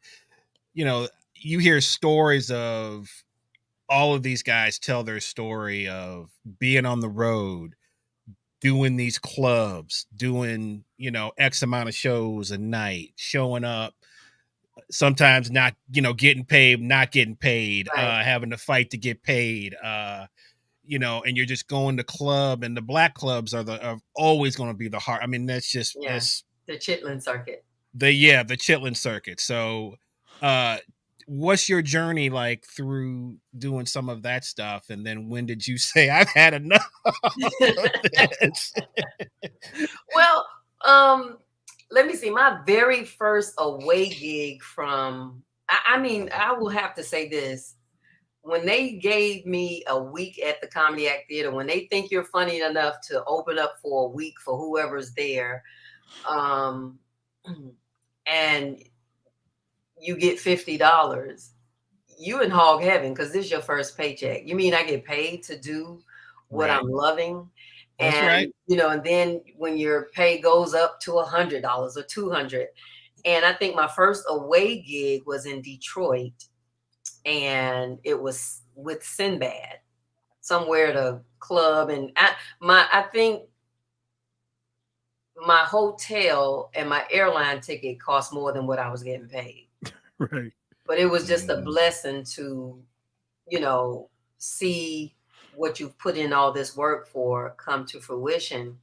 you hear stories of all of these guys tell their story of being on the road, doing these clubs, doing, X amount of shows a night, showing up, sometimes not, getting paid, not getting paid, having to fight to get paid, and you're just going to club, and the Black clubs are always going to be the hard. I mean, that's just the Chitlin circuit. The Chitlin circuit. So, what's your journey like through doing some of that stuff? And then when did you say, I've had enough of this? Well, let me see. My very first away gig I will have to say this. When they gave me a week at the Comedy Act Theater, when they think you're funny enough to open up for a week for whoever's there, and you get $50, you in hog heaven, because this is your first paycheck. You mean I get paid to do what I'm loving? That's and right. And then when your pay goes up to $100 or $200, and I think my first away gig was in Detroit, and it was with Sinbad, somewhere at a club, and I think my hotel and my airline ticket cost more than what I was getting paid. Right. But it was just a blessing to, see what you've put in all this work for come to fruition.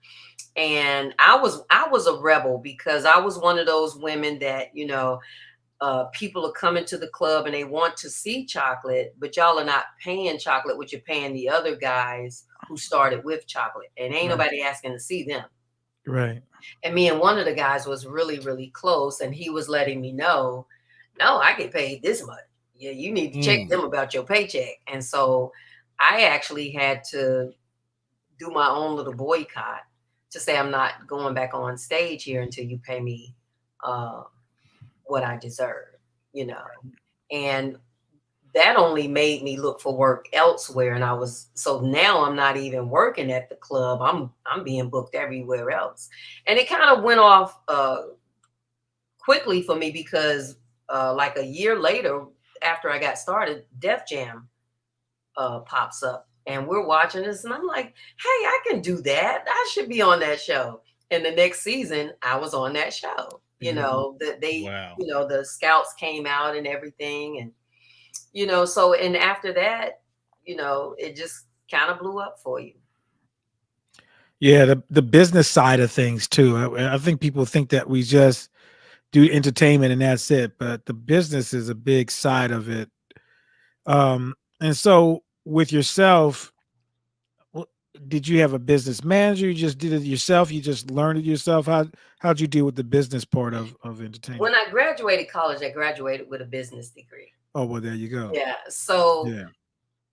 And I was a rebel, because I was one of those women that, people are coming to the club and they want to see Chocolate, but y'all are not paying Chocolate what you're paying the other guys who started with Chocolate, and ain't nobody asking to see them. Right. And me and one of the guys was really, really close, and he was letting me know, no, I get paid this much. Yeah, you need to check them about your paycheck. And so I actually had to do my own little boycott to say, I'm not going back on stage here until you pay me what I deserve, you know. And that only made me look for work elsewhere. And so now I'm not even working at the club. I'm being booked everywhere else. And it kind of went off quickly for me because like a year later, after I got started, Def Jam pops up and we're watching this. And I'm like, hey, I can do that. I should be on that show. And the next season, I was on that show. You know, you know, the scouts came out and everything. And, you know, so, and after that, you know, it just kind of blew up for you. Yeah, the business side of things too. I think people think that we just do entertainment and that's it, but the business is a big side of it. And so with yourself, did you have a business manager? You just did it yourself? You just learned it yourself? How'd you deal with the business part of entertainment? When I graduated college, I graduated with a business degree. Oh, well, there you go. Yeah. So,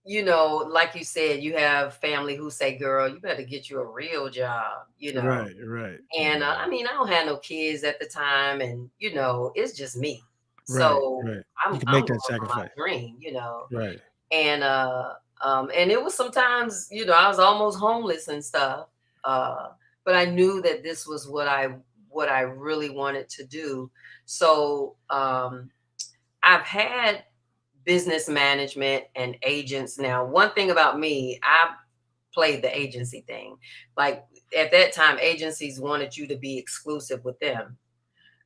you know, like you said, you have family who say, girl, you better get you a real job, you know. Right. And I mean, I don't have no kids at the time, and you know, it's just me. So You can make that sacrifice. My dream, you know. Right. And it was sometimes, you know, I was almost homeless and stuff. But I knew that this was what I really wanted to do. So I've had business management and agents. Now, one thing about me, I played the agency thing. Like at that time, agencies wanted you to be exclusive with them.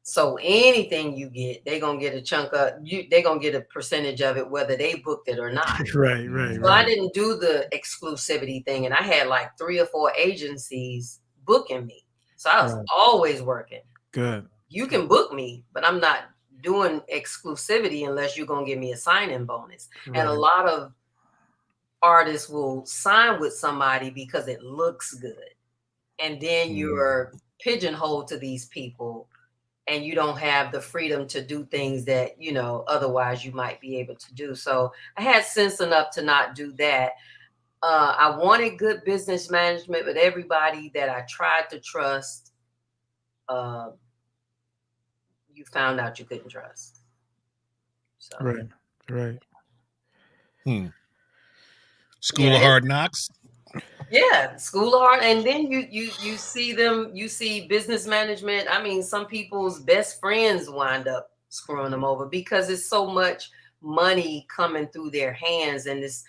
So anything you get, they're gonna get a chunk of you, they're gonna get a percentage of it, whether they booked it or not. Right. So I didn't do the exclusivity thing, and I had like 3 or 4 agencies booking me. So I was always working. Good. You can book me, but I'm not doing exclusivity unless you're gonna give me a sign-in bonus. And a lot of artists will sign with somebody because it looks good, and then you're pigeonholed to these people. And you don't have the freedom to do things that, you know, otherwise you might be able to do. So I had sense enough to not do that. I wanted good business management, but everybody that I tried to trust, you found out you couldn't trust. So. Right. School of Hard Knocks. Yeah, School of Hard, and then you see them. You see business management. I mean, some people's best friends wind up screwing them over because it's so much money coming through their hands, and it's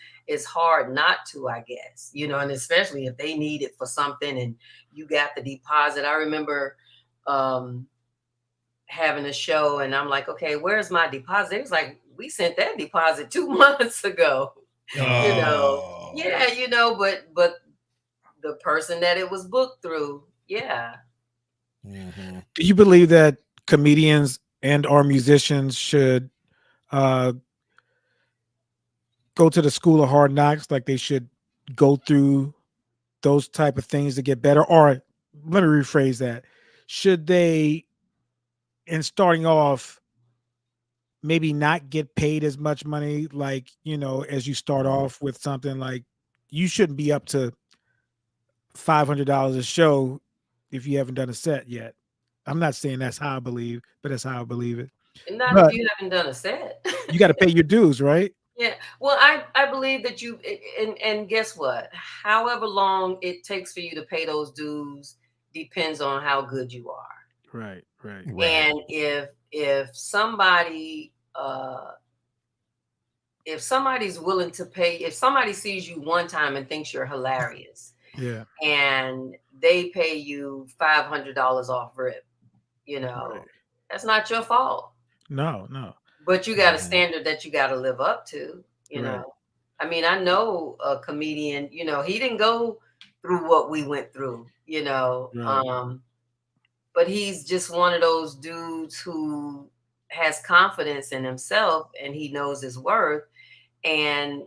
hard not to, I guess, you know. And especially if they need it for something, and you got the deposit. I remember having a show, and I'm like, okay, where's my deposit? It was like, we sent that deposit 2 months ago. You know, yeah, you know, but the person that it was booked through, yeah. Do you believe that comedians and or musicians should go to the School of Hard Knocks, like they should go through those type of things to get better? Or let me rephrase that. Should they, in starting off, maybe not get paid as much money, like, you know, as you start off with something like you shouldn't be up to $500 a show if you haven't done a set yet. I'm not saying that's how I believe, but that's how I believe it. Not if you haven't done a set. You got to pay your dues, right? Yeah. Well, I believe that you, and guess what? However long it takes for you to pay those dues depends on how good you are. Right. And if somebody's willing to pay, if somebody sees you one time and thinks you're hilarious, and they pay you $500 off rip, you know, that's not your fault. No. But you got a standard that you got to live up to, you know. I mean, I know a comedian, you know, he didn't go through what we went through, you know. But he's just one of those dudes who has confidence in himself and he knows his worth. And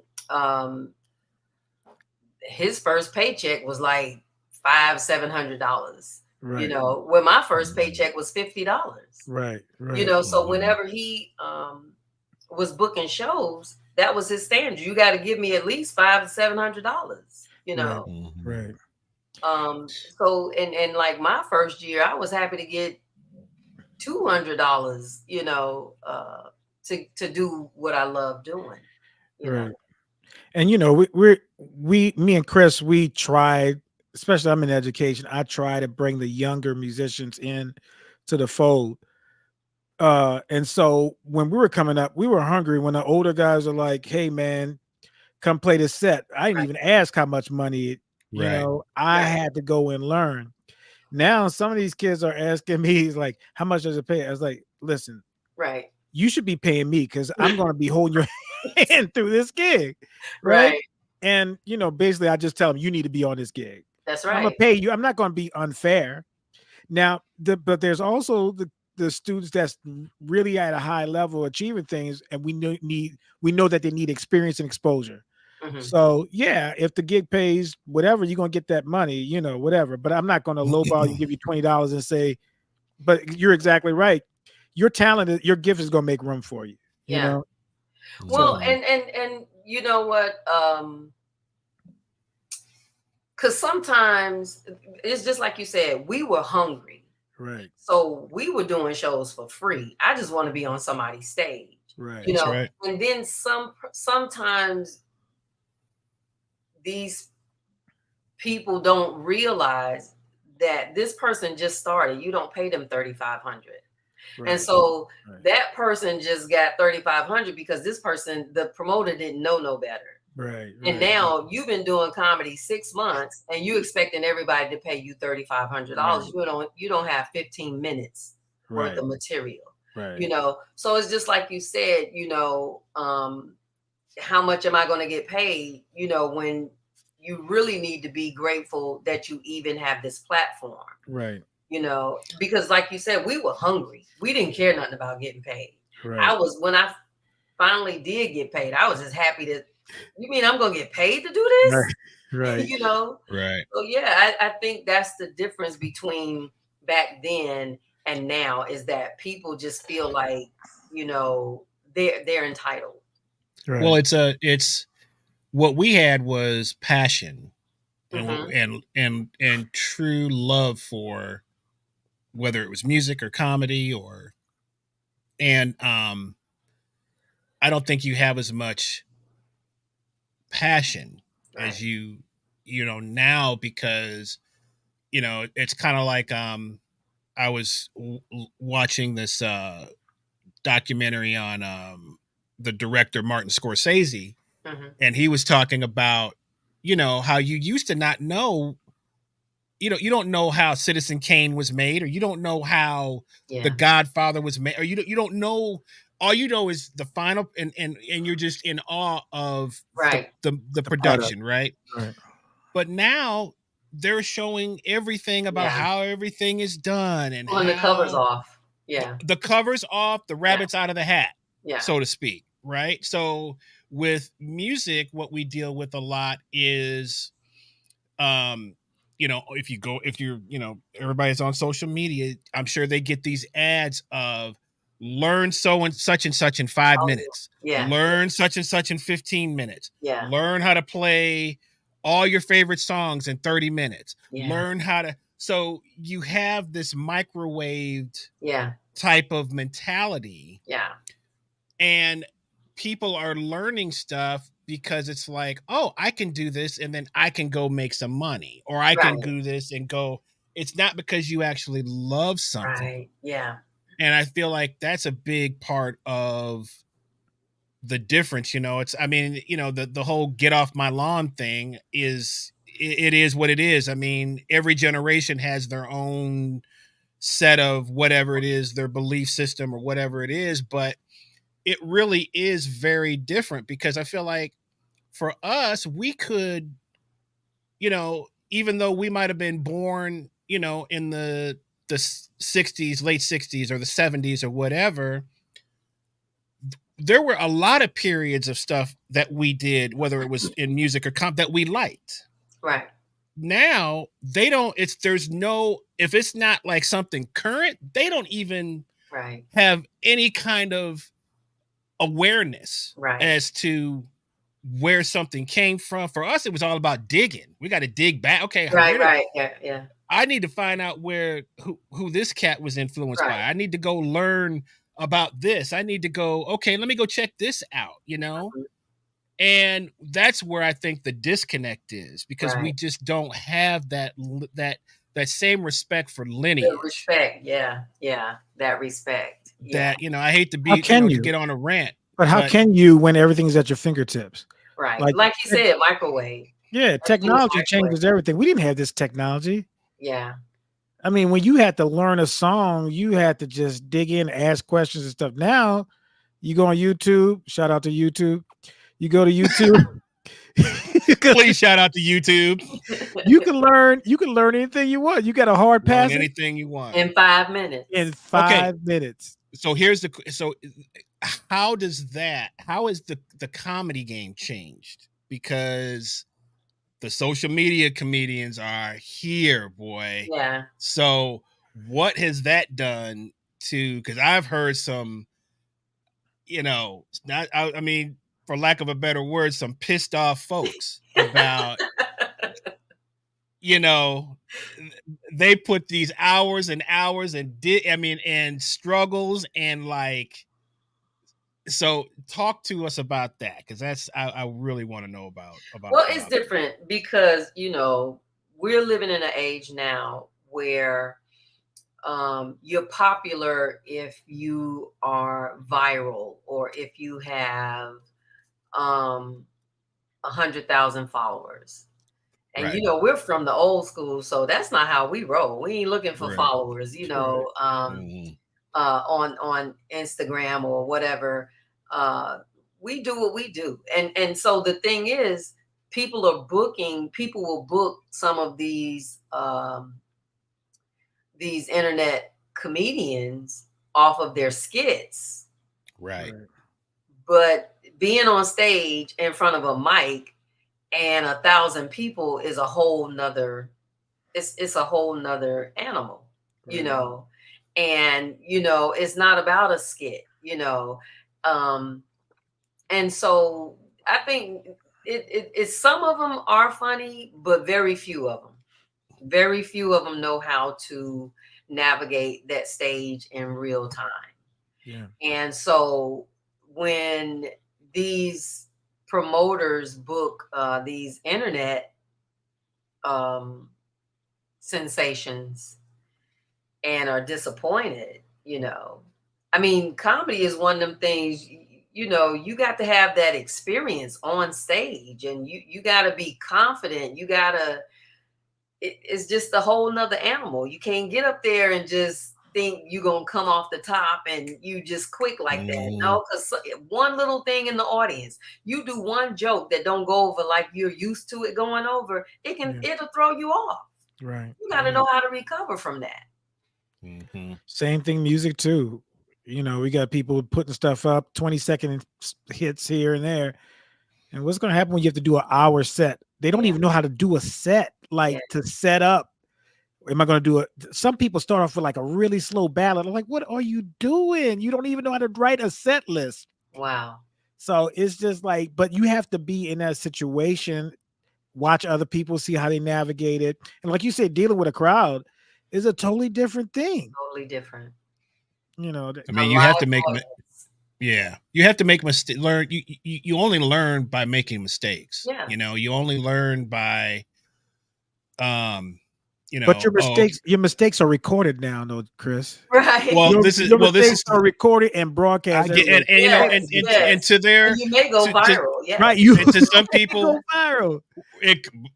his first paycheck was like $500-$700. You know, where my first paycheck was $50. Right. You know, so whenever he was booking shows, that was his standard. You got to give me at least $500 to $700, you know. Right. So and like my first year, I was happy to get $200, you know, to do what I love doing. You know? And you know, me and Chris, we tried, especially I'm in education, I try to bring the younger musicians in to the fold. And so when we were coming up, we were hungry when the older guys are like, hey man, come play this set. I didn't even ask how much money, you know, I had to go and learn. Now some of these kids are asking me like, how much does it pay? I was like, listen, you should be paying me because I'm going to be holding your hand through this gig. Right. And, you know, basically I just tell them you need to be on this gig. That's right. I'm going to pay you. I'm not going to be unfair. Now, but there's also the students that's really at a high level achieving things, and we know that they need experience and exposure. So yeah, if the gig pays whatever, you're gonna get that money, you know, whatever. But I'm not gonna lowball you, give you $20 and say, but you're exactly right. Your talent, your gift is gonna make room for you. You know. Well, and you know what? Because sometimes it's just like you said, we were hungry. Right. So we were doing shows for free. I just want to be on somebody's stage. Right. You know, and then sometimes these people don't realize that this person just started. You don't pay them $3,500. And so that person just got $3,500 because this person, the promoter, didn't know no better. Right. And now you've been doing comedy 6 months and you expecting everybody to pay you $3,500. You don't have 15 minutes worth of material. You know, so it's just like you said, you know, how much am I going to get paid? You know, when you really need to be grateful that you even have this platform. Right. You know, because like you said, we were hungry. We didn't care nothing about getting paid. Right. When I finally did get paid, I was just happy to. You mean I'm gonna get paid to do this? Right. You know? Right. So yeah, I think that's the difference between back then and now is that people just feel like, you know, they're entitled. Right. Well, it's what we had was passion and true love for whether it was music or comedy and I don't think you have as much passion as you know now because you know it's kind of like I was watching this documentary on the director Martin Scorsese and he was talking about you know how you used to not know you don't know how Citizen Kane was made or you don't know how The Godfather was made or you don't know. All you know is the final and you're just in awe of the production, right? But now they're showing everything about how everything is done and the cover's off. The cover's off, the rabbit's out of the hat, so to speak, right? So with music, what we deal with a lot is you know, if you're, you know, everybody's on social media, I'm sure they get these ads of learn so and such in 5 minutes. Learn such and such in 15 minutes. Learn how to play all your favorite songs in 30 minutes. Learn how to. So you have this microwaved type of mentality. And people are learning stuff because it's like, oh, I can do this and then I can go make some money or I can do this and go. It's not because you actually love something. And I feel like that's a big part of the difference. You know, I mean, you know, the whole get off my lawn thing is, it is what it is. I mean, every generation has their own set of whatever it is, their belief system or whatever it is. But it really is very different because I feel like for us, we could, you know, even though we might have been born, you know, in the 60s, late 60s or the 70s or whatever, there were a lot of periods of stuff that we did, whether it was in music or comp that we liked. Now they don't, there's no, if it's not like something current, they don't even have any kind of awareness as to where something came from. For us, it was all about digging. We got to dig back. Okay, Yeah. I need to find out who this cat was influenced by. I need to go learn about this. I need to go, okay, let me go check this out, And that's where I think the disconnect is, because we just don't have that same respect for lineage. The respect, yeah, that respect. That I hate to be, to get on a rant, but how can you when everything's at your fingertips? Right, like you said, microwave. Yeah, technology changes everything. We didn't have this technology. Yeah. I mean, when you had to learn a song, you had to just dig in, ask questions and stuff. Now, you go on YouTube. Shout out to YouTube. You go to YouTube. Please shout out to YouTube. You can learn anything you want. You got a hard pass. Anything you want in 5 minutes. In 5 minutes. So how is the comedy game changed? Because the social media comedians are here, boy. Yeah. So what has that done to? Because I've heard some, I mean, for lack of a better word, some pissed off folks about, they put these hours and hours and struggles and like. So talk to us about that, because that's I really want to know about. Well, it's different because we're living in an age now where you're popular if you are viral or if you have 100,000 followers. And we're from the old school, so that's not how we roll. We ain't looking for followers, on Instagram or whatever. We do what we do, and so the thing is, people will book some of these internet comedians off of their skits, right? But being on stage in front of a mic and 1,000 people is a whole nother. It's a whole nother animal, and it's not about a skit, and so I think it's some of them are funny, but very few of them know how to navigate that stage in real time. Yeah. And so when these promoters book these internet sensations and are disappointed, I mean, comedy is one of them things, you got to have that experience on stage, and you got to be confident. It's just a whole nother animal. You can't get up there and just think you're going to come off the top and you just quick like that. No, because one little thing in the audience, you do one joke that don't go over like you're used to it going over, it'll throw you off. Right. You got to know how to recover from that. Mm-hmm. Same thing, music too. We got people putting stuff up, 20-second hits here and there. And what's going to happen when you have to do an hour set? They don't even know how to do a set, to set up. Am I going to do it? Some people start off with like a really slow ballad. I'm like, what are you doing? You don't even know how to write a set list. Wow. So it's just like, but you have to be in that situation, watch other people, see how they navigate it. And like you said, dealing with a crowd is a totally different thing. Totally different. I mean, you have to make, you have to make mistakes. Learn. You only learn by making mistakes. Yeah. You only learn by, But your mistakes are recorded now, though, Chris. Right. Well, this is are recorded and broadcast. And to their, you may go viral. Right. And to some people, go viral.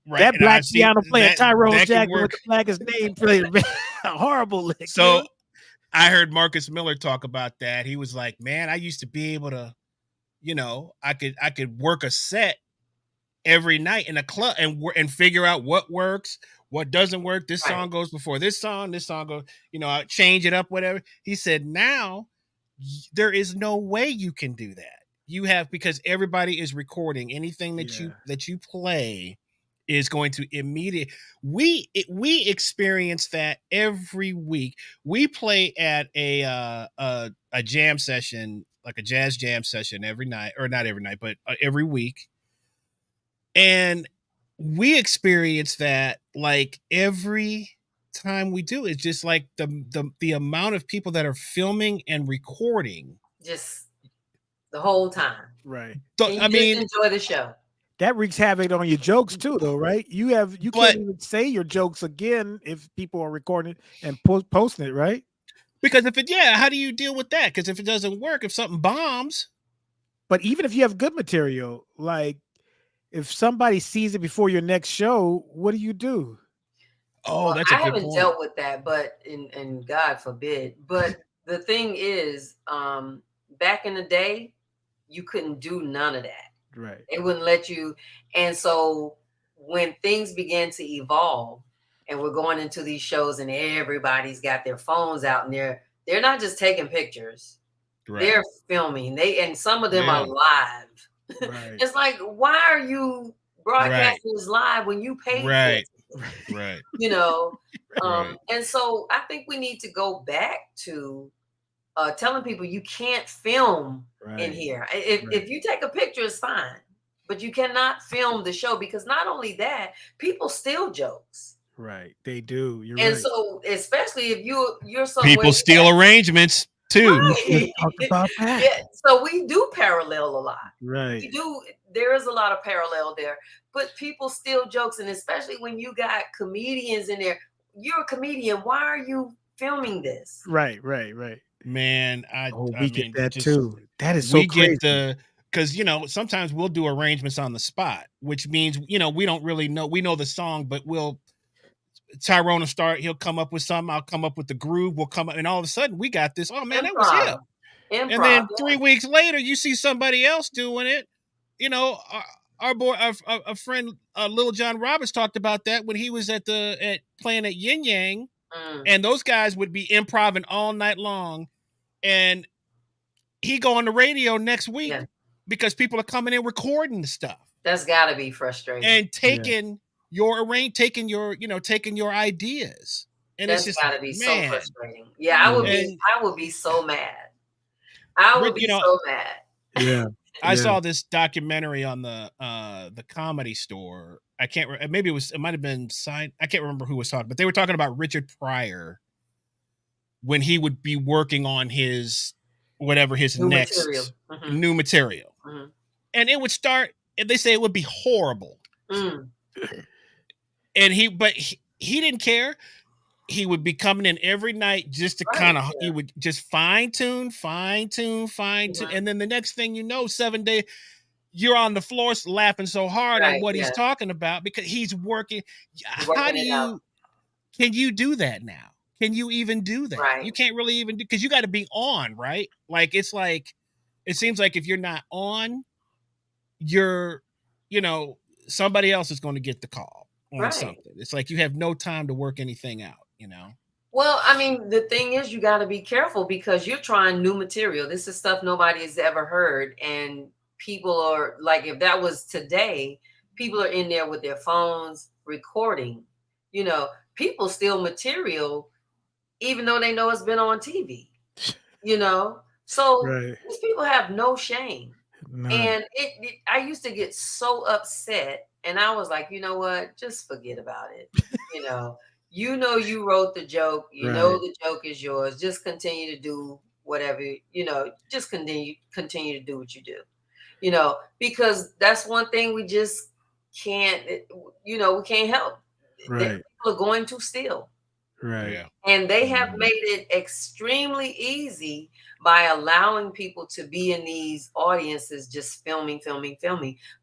That black piano player Tyrone Jackson with the blackest name played a horrible lick. So I heard Marcus Miller talk about that. He was like, man, I used to be able to, I could work a set every night in a club and figure out what works, what doesn't work. This song goes before this song goes, I change it up, whatever. He said, now there is no way you can do that. Because everybody is recording anything that you play is going to immediately. We experience that every week. We play at a jam session like a jazz jam session every night, or not every night, but every week. And we experience that like every time we do. It's just like the amount of people that are filming and recording just the whole time. Right. I mean, enjoy the show. That wreaks havoc on your jokes too, though, right? You can't even say your jokes again if people are recording and posting it, right? Because how do you deal with that? Because if it doesn't work, if something bombs. But even if you have good material, like if somebody sees it before your next show, what do you do? Oh, that's a good point. I haven't dealt with that, but and God forbid. But the thing is, back in the day, you couldn't do none of that. Right. It wouldn't let you. And so when things began to evolve and we're going into these shows and everybody's got their phones out and they're not just taking pictures. Right. They're filming. And some of them are live. Right. It's like, why are you broadcasting this live when you paid for it? Right. You know, and so I think we need to go back to telling people you can't film in here. If you take a picture, it's fine, but you cannot film the show, because not only that, people steal jokes. Right, they do. You're and right. So especially if you're somewhere, people steal arrangements too. Right. Talk about that. Yeah, so we do parallel a lot. Right. We do. There is a lot of parallel there, but people steal jokes, and especially when you got comedians in there. You're a comedian. Why are you filming this? Right. Man, we get that too. That is so crazy. Because sometimes we'll do arrangements on the spot, which means we don't really know. We know the song, but Tyrone will start. He'll come up with something. I'll come up with the groove. We'll come up, and all of a sudden we got this. Oh man, that was him. Improv, and then 3 weeks later, you see somebody else doing it. Our boy, our friend Lil John Roberts talked about that when he was playing at Yin Yang, and those guys would be improvising all night long, and he go on the radio next week because people are coming in recording the stuff. That's got to be frustrating. And taking your ideas, and that's it's just got to be so frustrating. Yeah, I would be so mad. I would be so mad. Yeah. I saw this documentary on the Comedy Store. I can't remember. Maybe it might have been signed. I can't remember who was talking, but they were talking about Richard Pryor when he would be working on his next new material. Mm-hmm. And it would start, and they say it would be horrible. And he didn't care. He would be coming in every night just to he would just fine tune. And then the next thing you know, 7 days, you're on the floor laughing so hard at what he's talking about, because he's working. Can you do that now? Can you even do that? Right. You can't really even do, because you got to be on, right? Like, it seems like if you're not on, somebody else is going to get the call on something. It's like you have no time to work anything out, Well, I mean, the thing is, you got to be careful because you're trying new material. This is stuff nobody has ever heard. And people are like, if that was today, people are in there with their phones recording. People steal material even though they know it's been on TV, So these people have no shame. No. And I used to get so upset, and I was like, you know what? Just forget about it. You wrote the joke. You know the joke is yours. Just continue to do whatever. Just continue to do what you do. Because that's one thing we just can't. We can't help. Right. People are going to steal. Right. Yeah. And they have made it extremely easy by allowing people to be in these audiences just filming.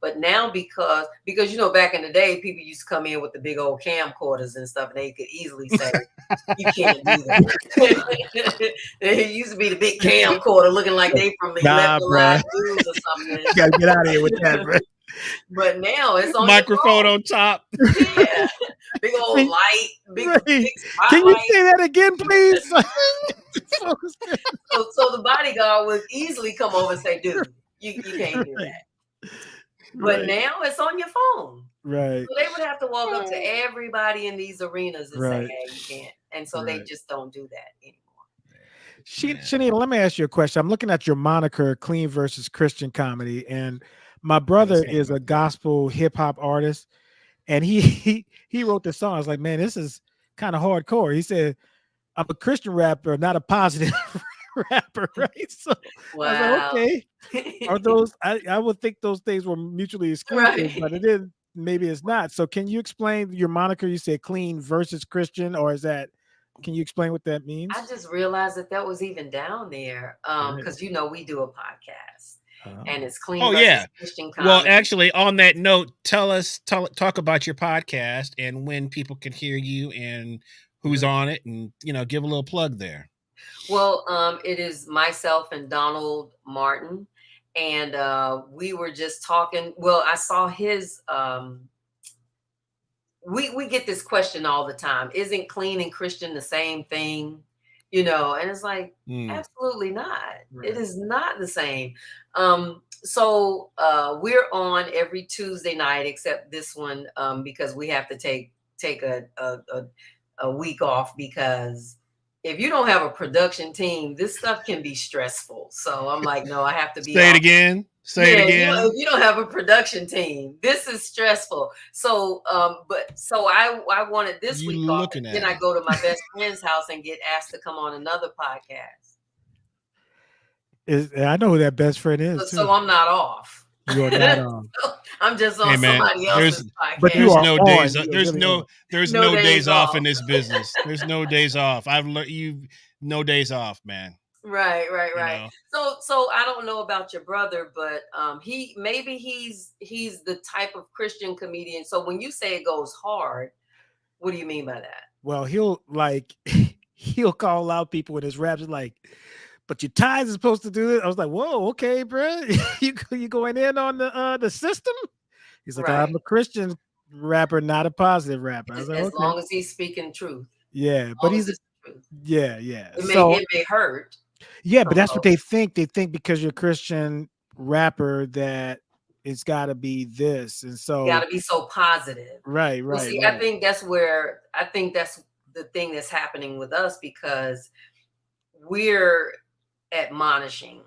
But now because back in the day, people used to come in with the big old camcorders and stuff, and they could easily say, you can't do that. It used to be the big camcorder looking like they from the 11 Live News or something. You gotta get out of here with that, bro. But now it's on microphone on top. Yeah. Big old light. Big Can you say that again, please? So the bodyguard would easily come over and say, dude, you can't do that. But now it's on your phone. Right. So they would have to walk up to everybody in these arenas and say, hey, you can't. And so they just don't do that anymore. Chinnita, let me ask you a question. I'm looking at your moniker, Clean versus Christian Comedy, and my brother is a gospel hip hop artist, and he wrote this song. I was like, man, this is kind of hardcore. He said, I'm a Christian rapper, not a positive rapper, right? So wow. I was like, okay. Are those? I would think those things were mutually exclusive, but it is. Maybe it's not. So can you explain your moniker? You said Clean versus Christian, or is that? Can you explain what that means? I just realized that was even down there because we do a podcast and it's Clean versus Christian Comedy. Well, actually, on that note, talk about your podcast and when people can hear you and who's on it, and give a little plug there. Well, it is myself and Donald Martin, and we were just talking. Well, I saw his. We get this question all the time. Isn't clean and Christian the same thing? And it's like, absolutely not. Right. It is not the same. So we're on every Tuesday night, except this one, because we have to take a week off, because if you don't have a production team, this stuff can be stressful. So I'm like, no, I have to be. Say it again. Say it again. If you don't have a production team, this is stressful. So, I wanted this week off, and then I go to my best friend's house and get asked to come on another podcast. I know who that best friend is. So I'm not off. You're not off. I'm just on somebody else's podcast. But there's no days. There's no days off in this business. There's no days off. I've learned no days off, man. Right. So I don't know about your brother, but he's the type of Christian comedian. So when you say it goes hard, what do you mean by that? Well, he'll call out people with his raps like, but your ties are supposed to do it. I was like, whoa, okay, bro. you going in on the system? He's like, I'm a Christian rapper, not a positive rapper. I was like, as long as he's speaking truth. Yeah, but he's yeah. It may hurt. Yeah, but that's what they think. They think because you're a Christian rapper that it's got to be this, and so got to be so positive. Right. Well, see, right. I think that's the thing that's happening with us, because we're admonishing,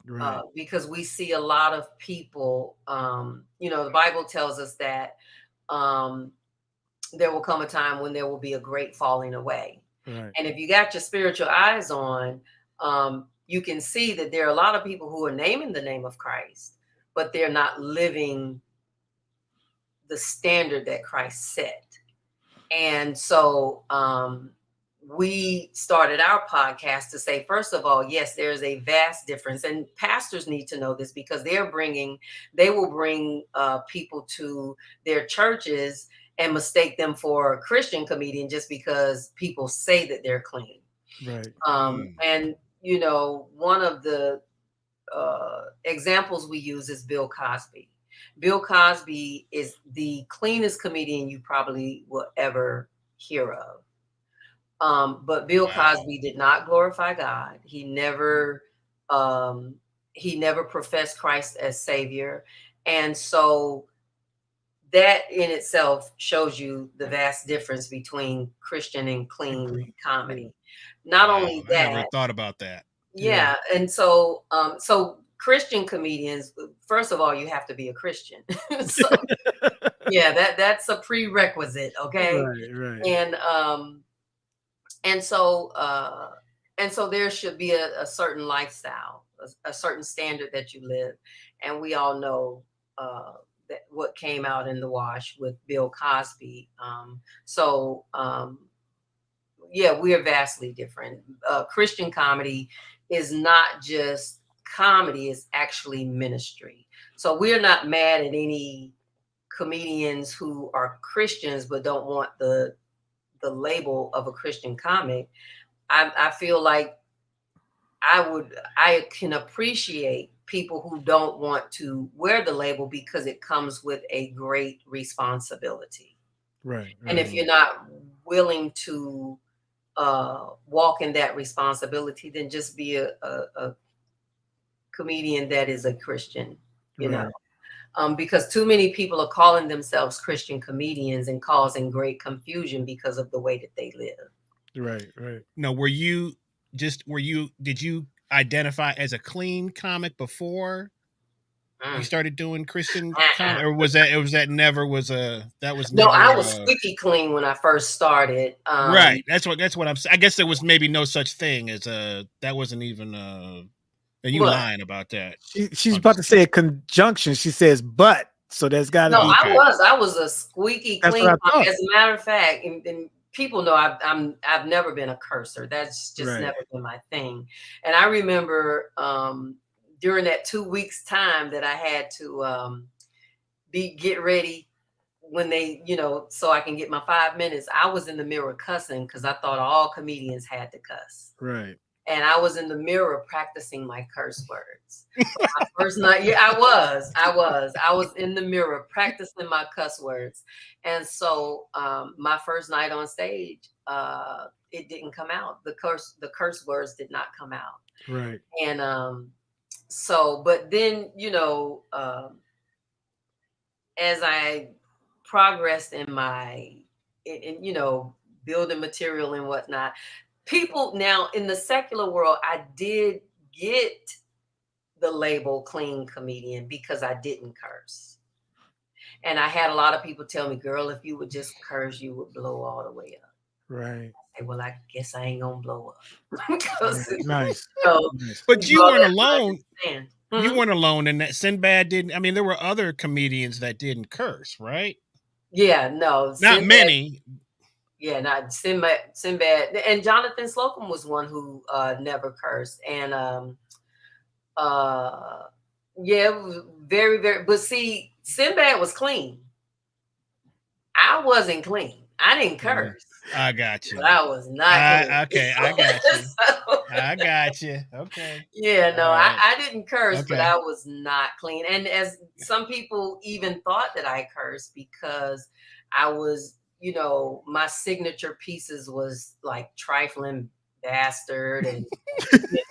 right. Because we see a lot of people. The Bible tells us that there will come a time when there will be a great falling away. Right. And if you got your spiritual eyes on, you can see that there are a lot of people who are naming the name of Christ, but they're not living the standard that Christ set. And so we started our podcast to say, first of all, yes, there's a vast difference. And pastors need to know this, because they will bring people to their churches and mistake them for a Christian comedian just because people say that they're clean. Right. And, one of the examples we use is Bill Cosby. Bill Cosby is the cleanest comedian you probably will ever hear of. But Bill Cosby did not glorify God. He never professed Christ as Savior. And so that in itself shows you the vast difference between Christian and clean comedy. Not only that, I never thought about that. Yeah. And so Christian comedians, first of all, you have to be a Christian. So that's a prerequisite. Okay. Right. And so there should be a certain lifestyle, a certain standard that you live. And we all know that what came out in the wash with Bill Cosby. We are vastly different. Christian comedy is not just comedy, it's actually ministry. So we're not mad at any comedians who are Christians but don't want the label of a Christian comic. I feel like I can appreciate people who don't want to wear the label, because it comes with a great responsibility. Right. And if you're not willing to walk in that responsibility, then just be a comedian that is a Christian, know. Because too many people are calling themselves Christian comedians and causing great confusion because of the way that they live. Right. Now, were you did you identify as a clean comic before you started doing Christian comic, or was that never was a that was no, never I was squeaky clean when I first started. Right. That's what I'm saying. I guess there was maybe no such thing as that wasn't even and you lying about that. She's about to say a conjunction. She says but, so there's got to be. I was a squeaky clean. As a matter of fact, and people know I've never been a cursor. That's just never been my thing. And I remember during that 2 weeks time that I had to get ready when they, so I can get my 5 minutes, I was in the mirror cussing because I thought all comedians had to cuss. Right. And I was in the mirror practicing my curse words. My first night, I was in the mirror practicing my cuss words. And so my first night on stage, it didn't come out. The curse words did not come out. Right. And but then, as I progressed in my, building material and whatnot, people now in the secular world, I did get the label clean comedian because I didn't curse. And I had a lot of people tell me, girl, if you would just curse, you would blow all the way up. Right. I say, well, I guess I ain't gonna blow up. Nice. But you weren't alone. You weren't alone in that. Sinbad didn't. I mean, there were other comedians that didn't curse, right? Yeah, no. Not Sinbad, many. Yeah, not Sinbad. And Jonathan Slocum was one who never cursed. And yeah, it was very, very, but see, Sinbad was clean. I wasn't clean. I didn't curse. I got you. But I was not clean. Okay, I got you. I got you. Okay. Yeah, no, right. I didn't curse, but I was not clean. And as some people even thought that I cursed because I was, my signature pieces was like trifling bastard, and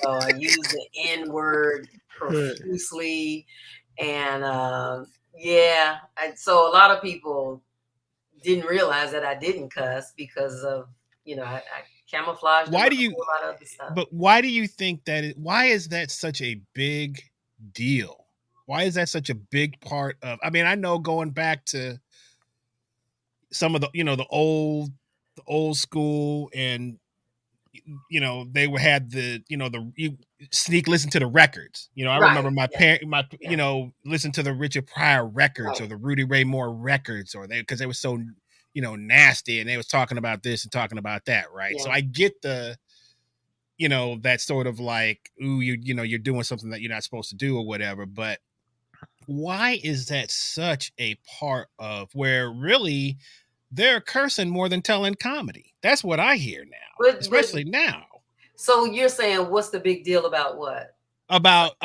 I used the N-word profusely, and so a lot of people didn't realize that I didn't cuss because of I camouflaged. Why do you? A lot of other stuff. But why do you think that? Why is that such a big deal? Why is that such a big part of? I mean, I know going back to some of the the old school, and they had the you listen to the records. I remember my parent listen to the Richard Pryor records or the Rudy Ray Moore records, or because they were so nasty, and they was talking about this and talking about that, right? So I get the that sort of like, ooh, you're doing something that you're not supposed to do or whatever. But why is that such a part of where really they're cursing more than telling comedy? That's what I hear now, especially now. So you're saying, what's the big deal about what? About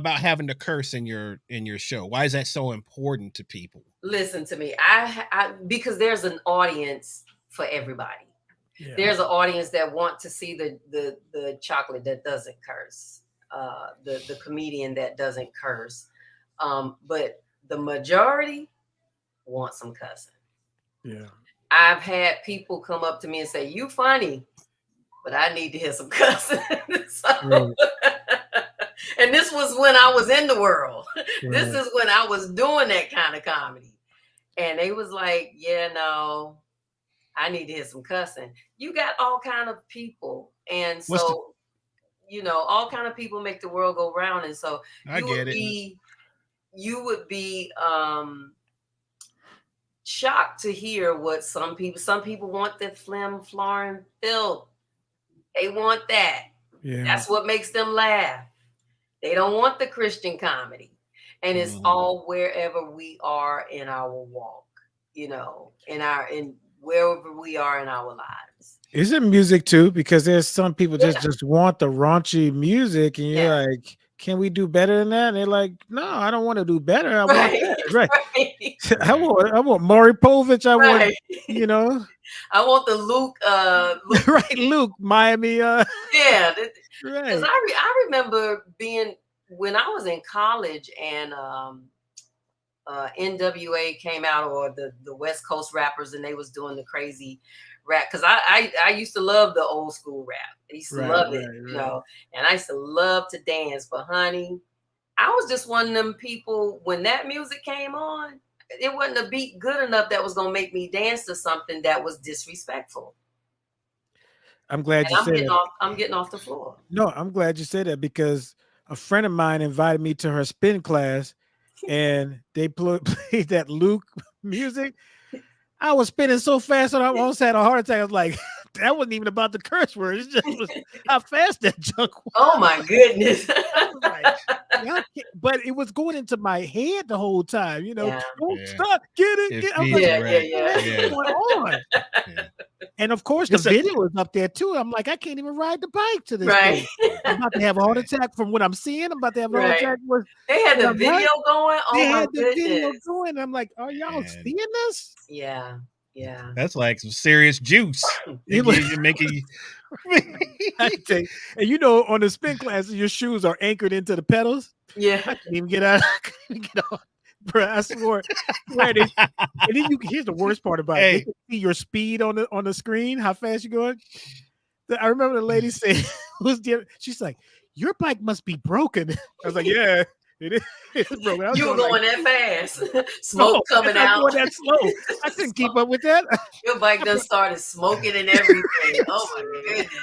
having to curse in your show. Why is that so important to people? Listen to me. I because there's an audience for everybody. Yeah. There's an audience that want to see the chocolate that doesn't curse, the comedian that doesn't curse. But the majority want some cussing. Yeah. I've had people come up to me and say, "You funny, but I need to hear some cussing." And this was when I was in the world. Right. This is when I was doing that kind of comedy. And they was like, yeah, no, I need to hear some cussing. You got all kind of people. And so, all kind of people make the world go round. And so you would be shocked to hear what some people want the flim, flaring, filth. They want that. Yeah. That's what makes them laugh. They don't want the Christian comedy. And it's all wherever we are in our walk, in wherever we are in our lives. Is it music too? Because there's some people just want the raunchy music, and you're like, can we do better than that? And they're like, no, I don't want to do better. I want that. Right. I want Maury Povich. I want, I want the Luke. Right, Luke, Miami. Yeah. Because I remember being, when I was in college and NWA came out, or the West Coast rappers, and they was doing the crazy rap, because I used to love the old school rap. I used to love it, you know, and I used to love to dance. But honey, I was just one of them people, when that music came on, it wasn't a beat good enough that was going to make me dance to something that was disrespectful. I'm glad you said that. I'm getting off the floor. No, I'm glad you said that, because a friend of mine invited me to her spin class, and they played that Luke music. I was spinning so fast that I almost had a heart attack. I was like, that wasn't even about the curse words. It just was how fast that junk was. Oh my goodness. But it was going into my head the whole time, you know. Yeah. Don't stop, get it. I'm like, what's going on? And of course, the video was up there too. I'm like, I can't even ride the bike to this thing. I'm about to have a heart attack from what I'm seeing. I'm about to have a heart attack. They had the video going. Oh, they had the video going. I'm like, are y'all seeing this? Yeah. That's like some serious juice. You're making. And you know, on the spin classes, your shoes are anchored into the pedals. Yeah, I can't even get out. I can't get off. Bro, I swore. And then here's the worst part about it. They can see your speed on the screen, how fast you're going. I remember the lady saying, she's like, your bike must be broken. I was like, yeah, it is. It's broken. You were going that fast. Smoke coming out. Going that slow. I couldn't keep up with that. Your bike done started smoking and everything. Oh my goodness.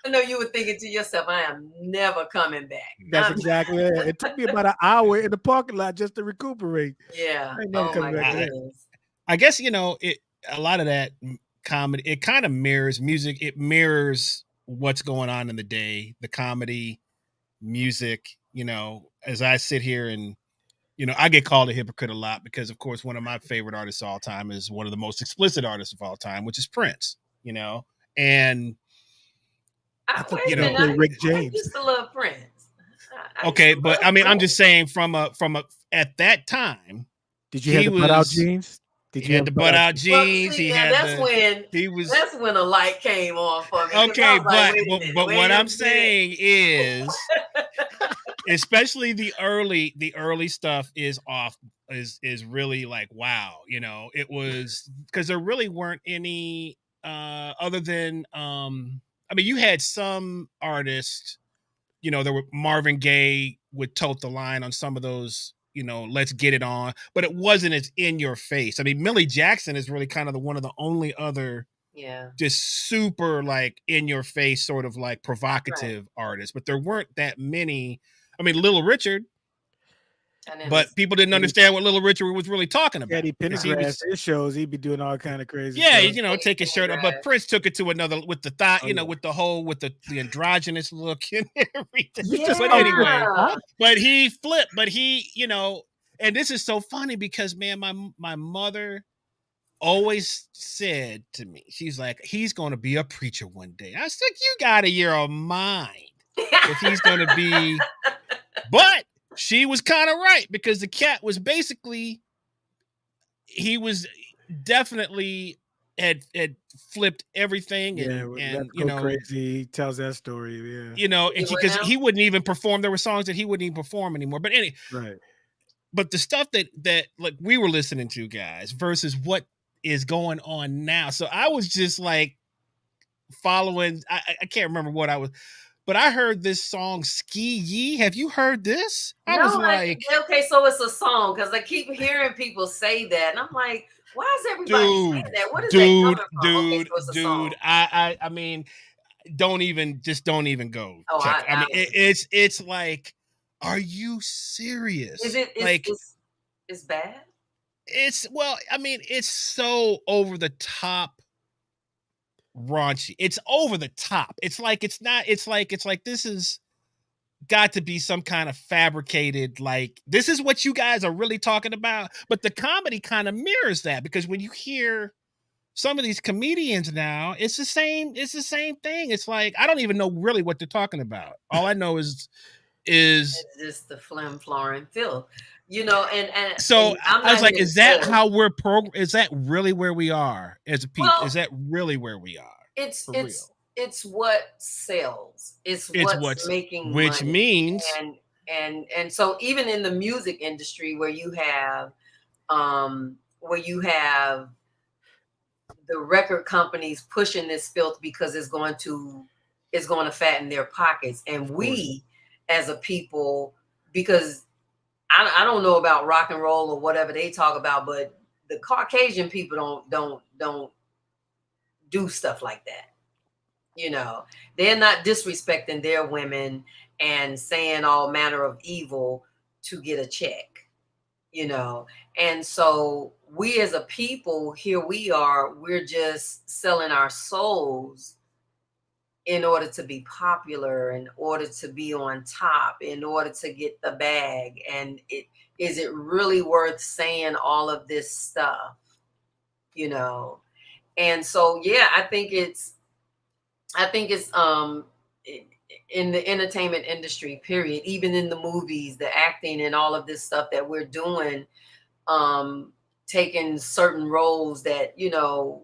I know you were thinking to yourself, I am never coming back. That's exactly it. It took me about an hour in the parking lot just to recuperate. Yeah. Oh my goodness. I guess, you know, a lot of that comedy, it kind of mirrors music. It mirrors what's going on in the day, the comedy, music, you know, as I sit here and, you know, I get called a hypocrite a lot because, of course, one of my favorite artists of all time is one of the most explicit artists of all time, which is Prince, you know, and Rick James. I used to love Prince. Okay, but I mean, I'm just saying from a at that time. Did you have the butt out jeans? He had the butt out jeans. Well, see, that's when a light came on for me. Okay, but what I'm saying is, especially the early stuff is really like, wow, you know, it was because there really weren't any other than I mean, you had some artists, you know, there were Marvin Gaye would tote the line on some of those, you know, let's get it on, but it wasn't as in your face. I mean, Millie Jackson is really kind of one of the only other, just super like in your face, sort of like provocative artists, but there weren't that many. I mean, Little Richard, but people didn't understand what Little Richard was really talking about. Eddie Pendergrass, his shows, he'd be doing all kind of crazy. Yeah, stuff. You know, take his shirt off. But Prince took it to another with the thought, you know, with the androgynous look and everything. Yeah. But anyway, but he flipped. But he, you know, and this is so funny because, man, my mother always said to me, she's like, he's going to be a preacher one day. I said, you got your mind if he's going to be, but. She was kind of right because the cat was basically, he was definitely had flipped everything and you know, crazy. He tells that story, you know, and because he wouldn't even perform. There were songs that he wouldn't even perform anymore. But anyway, right. But the stuff that like we were listening to, guys, versus what is going on now. So I was just like following. I can't remember what I was. But I heard this song, Ski Yee. Have you heard this? I was like, okay, so it's a song because I keep hearing people say that, and I'm like, why is everybody saying that? What is that coming from? Dude. I mean, don't even go. Oh, check. I mean, it's like, are you serious? Is it like it's bad? I mean, it's so over the top. Raunchy. It's over the top. It's like this is got to be some kind of fabricated, like this is what you guys are really talking about. But the comedy kind of mirrors that because when you hear some of these comedians now, it's the same thing. It's like I don't even know really what they're talking about. All I know is it's just the flim florin filth. You know, and so I was like, is that how we're is that really where we are as a people? Is that really where we are? It's what sells. It's what's making money. Which means and so even in the music industry where you have the record companies pushing this filth because it's going to fatten their pockets. And we as a people, because I don't know about rock and roll or whatever they talk about, but the Caucasian people don't do stuff like that. You know, they're not disrespecting their women and saying all manner of evil to get a check, you know. And so we as a people, here we are, we're just selling our souls in order to be popular, in order to be on top, in order to get the bag. And is it really worth saying all of this stuff, you know? And so, yeah, I think it's in the entertainment industry, period, even in the movies, the acting and all of this stuff that we're doing, taking certain roles that, you know,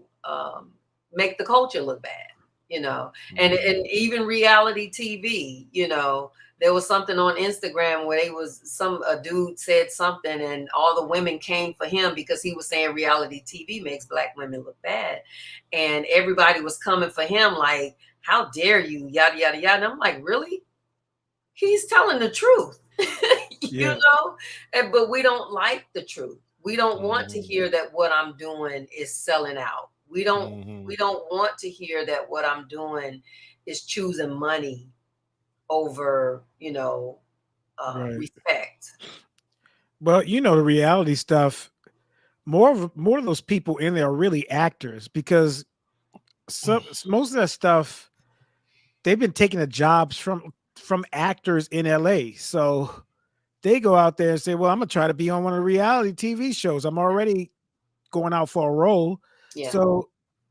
make the culture look bad, you know, and even reality TV, you know. There was something on Instagram where a dude said something and all the women came for him because he was saying reality TV makes Black women look bad. And everybody was coming for him like, how dare you, yada, yada, yada. And I'm like, really? He's telling the truth, you know? But we don't like the truth. We don't want to hear that what I'm doing is selling out. We don't want to hear that what I'm doing is choosing money over, you know, respect. Well, you know, the reality stuff, more of those people in there are really actors, because most of that stuff, they've been taking the jobs from actors in LA. So they go out there and say, well, I'm gonna try to be on one of the reality TV shows. I'm already going out for a role. Yeah. So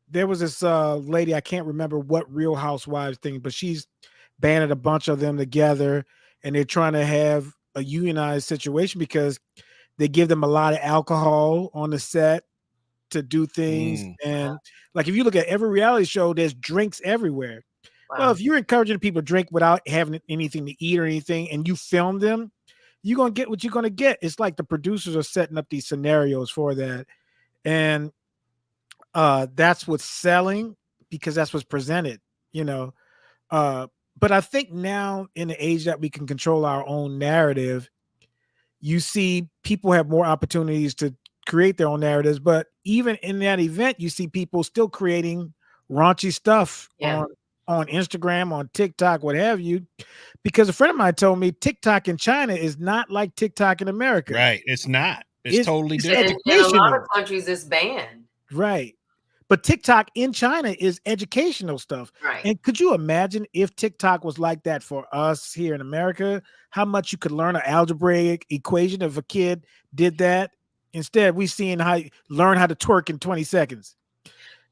there was this lady, I can't remember what Real Housewives thing, but she's banded a bunch of them together, and they're trying to have a unionized situation because they give them a lot of alcohol on the set to do things. And like, if you look at every reality show, there's drinks everywhere. Wow. Well, if you're encouraging people to drink without having anything to eat or anything, and you film them, you're going to get what you're going to get. It's like the producers are setting up these scenarios for that. And that's what's selling, because that's what's presented, you know. But I think now, in the age that we can control our own narrative, you see people have more opportunities to create their own narratives. But even in that event, you see people still creating raunchy stuff on Instagram, on TikTok, what have you. Because a friend of mine told me TikTok in China is not like TikTok in America. Right. It's not. It's totally different. In a lot of countries, it's banned. Right. But TikTok in China is educational stuff. Right. And could you imagine if TikTok was like that for us here in America, how much you could learn an algebraic equation if a kid did that? Instead, we're seeing learn how to twerk in 20 seconds.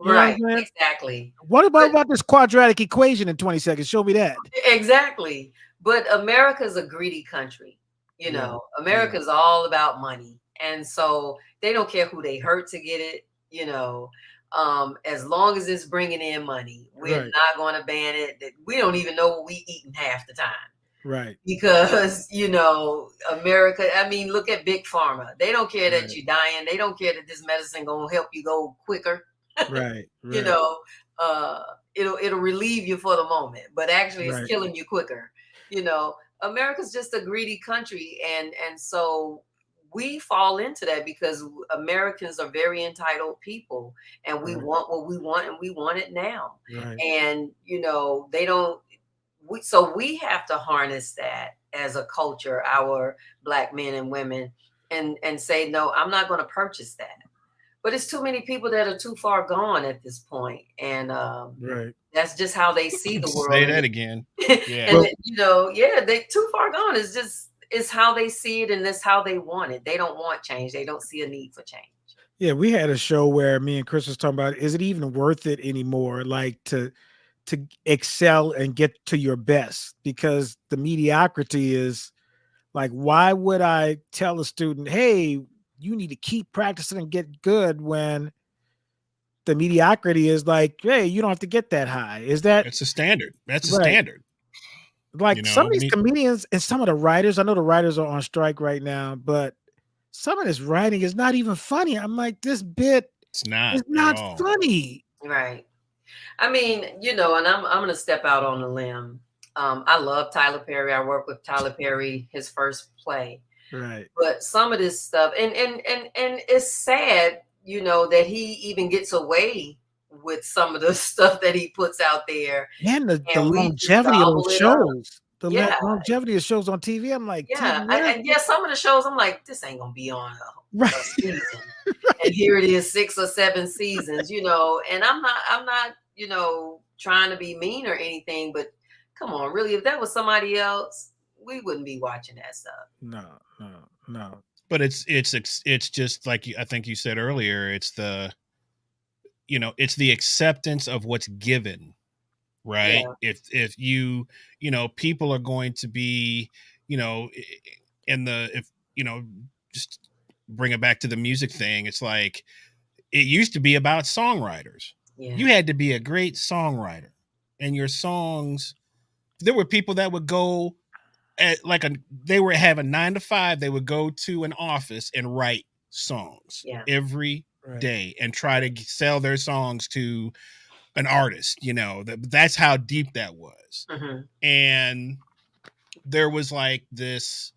You right. Exactly. What about this quadratic equation in 20 seconds? Show me that. Exactly. But America's a greedy country. You know, America's all about money. And so they don't care who they hurt to get it, you know. As long as it's bringing in money, we're not going to ban it. We don't even know what we eat in half the time. Right. Because, you know, America, I mean, look at Big Pharma. They don't care that you're dying. They don't care that this medicine going to help you go quicker. Right. You know, it'll relieve you for the moment, but actually it's killing you quicker. You know, America's just a greedy country. And so we fall into that because Americans are very entitled people, and we want what we want, and we want it now. Right. And, you know, so we have to harness that as a culture, our Black men and women, and say, no, I'm not going to purchase that. But it's too many people that are too far gone at this point. And that's just how they see the world. Say that again. Yeah. And, you know, they too far gone. It's how they see it, and that's how they want it. They don't want change. They don't see a need for change. Yeah, we had a show where me and Chris was talking about, is it even worth it anymore? Like to excel and get to your best, because the mediocrity is like, why would I tell a student, hey, you need to keep practicing and get good, when the mediocrity is like, hey, you don't have to get that high? It's a standard. That's a standard. Like, you know, some of these comedians and some of the writers, I know the writers are on strike right now, but some of this writing is not even funny. I'm like, this bit It's not. It's not funny. Right. I mean, and I'm going to step out on a limb. I love Tyler Perry. I worked with Tyler Perry, his first play. Right. But some of this stuff, and it's sad, that he even gets away with some of the stuff that he puts out there. And the longevity of those shows. The longevity of shows on TV. I'm like, some of the shows, I'm like, this ain't gonna be on a season. Right. And here it is, 6 or 7 seasons, and I'm not, trying to be mean or anything, but come on, really, if that was somebody else, we wouldn't be watching that stuff. No. But it's just like I think you said earlier, it's the acceptance of what's given, right? Yeah. If you people are going to be, just bring it back to the music thing. It's like, it used to be about songwriters. Yeah. You had to be a great songwriter, and your songs, there were people that would go at they were having 9 to 5. They would go to an office and write songs every day and try to sell their songs to an artist. That's how deep that was. Mm-hmm. And there was like this,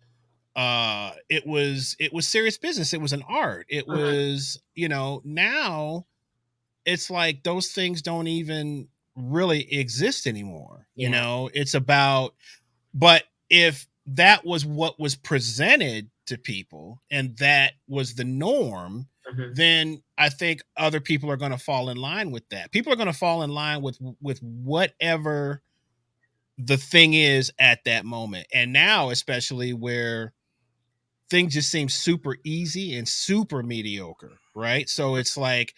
it was serious business. It was an art. It was, now it's like those things don't even really exist anymore. It's about, but if that was what was presented to people and that was the norm, then I think other people are going to fall in line with that. People are going to fall in line with whatever the thing is at that moment. And now, especially where things just seem super easy and super mediocre, right? So it's like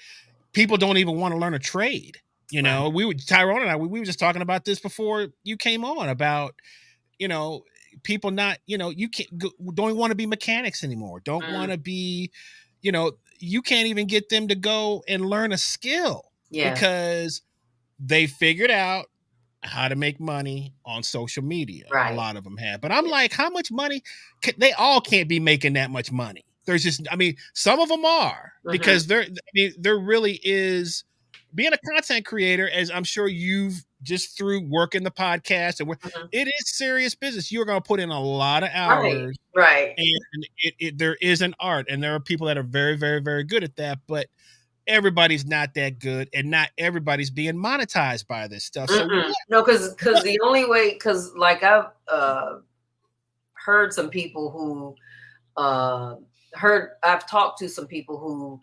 people don't even want to learn a trade. Tyrone and I, we were just talking about this before you came on about, people not, you don't want to be mechanics anymore. Don't want to be, you can't even get them to go and learn a skill because they figured out how to make money on social media. Right. A lot of them have, but I'm like, how much money? They all can't be making that much money. There's just, some of them are because there really is. Being a content creator, as I'm sure you've just through working the podcast, and it is serious business. You're going to put in a lot of hours, right? And there is an art, and there are people that are very, very, very good at that. But everybody's not that good, and not everybody's being monetized by this stuff. So no, because the only way, because like I've heard some people who I've talked to some people who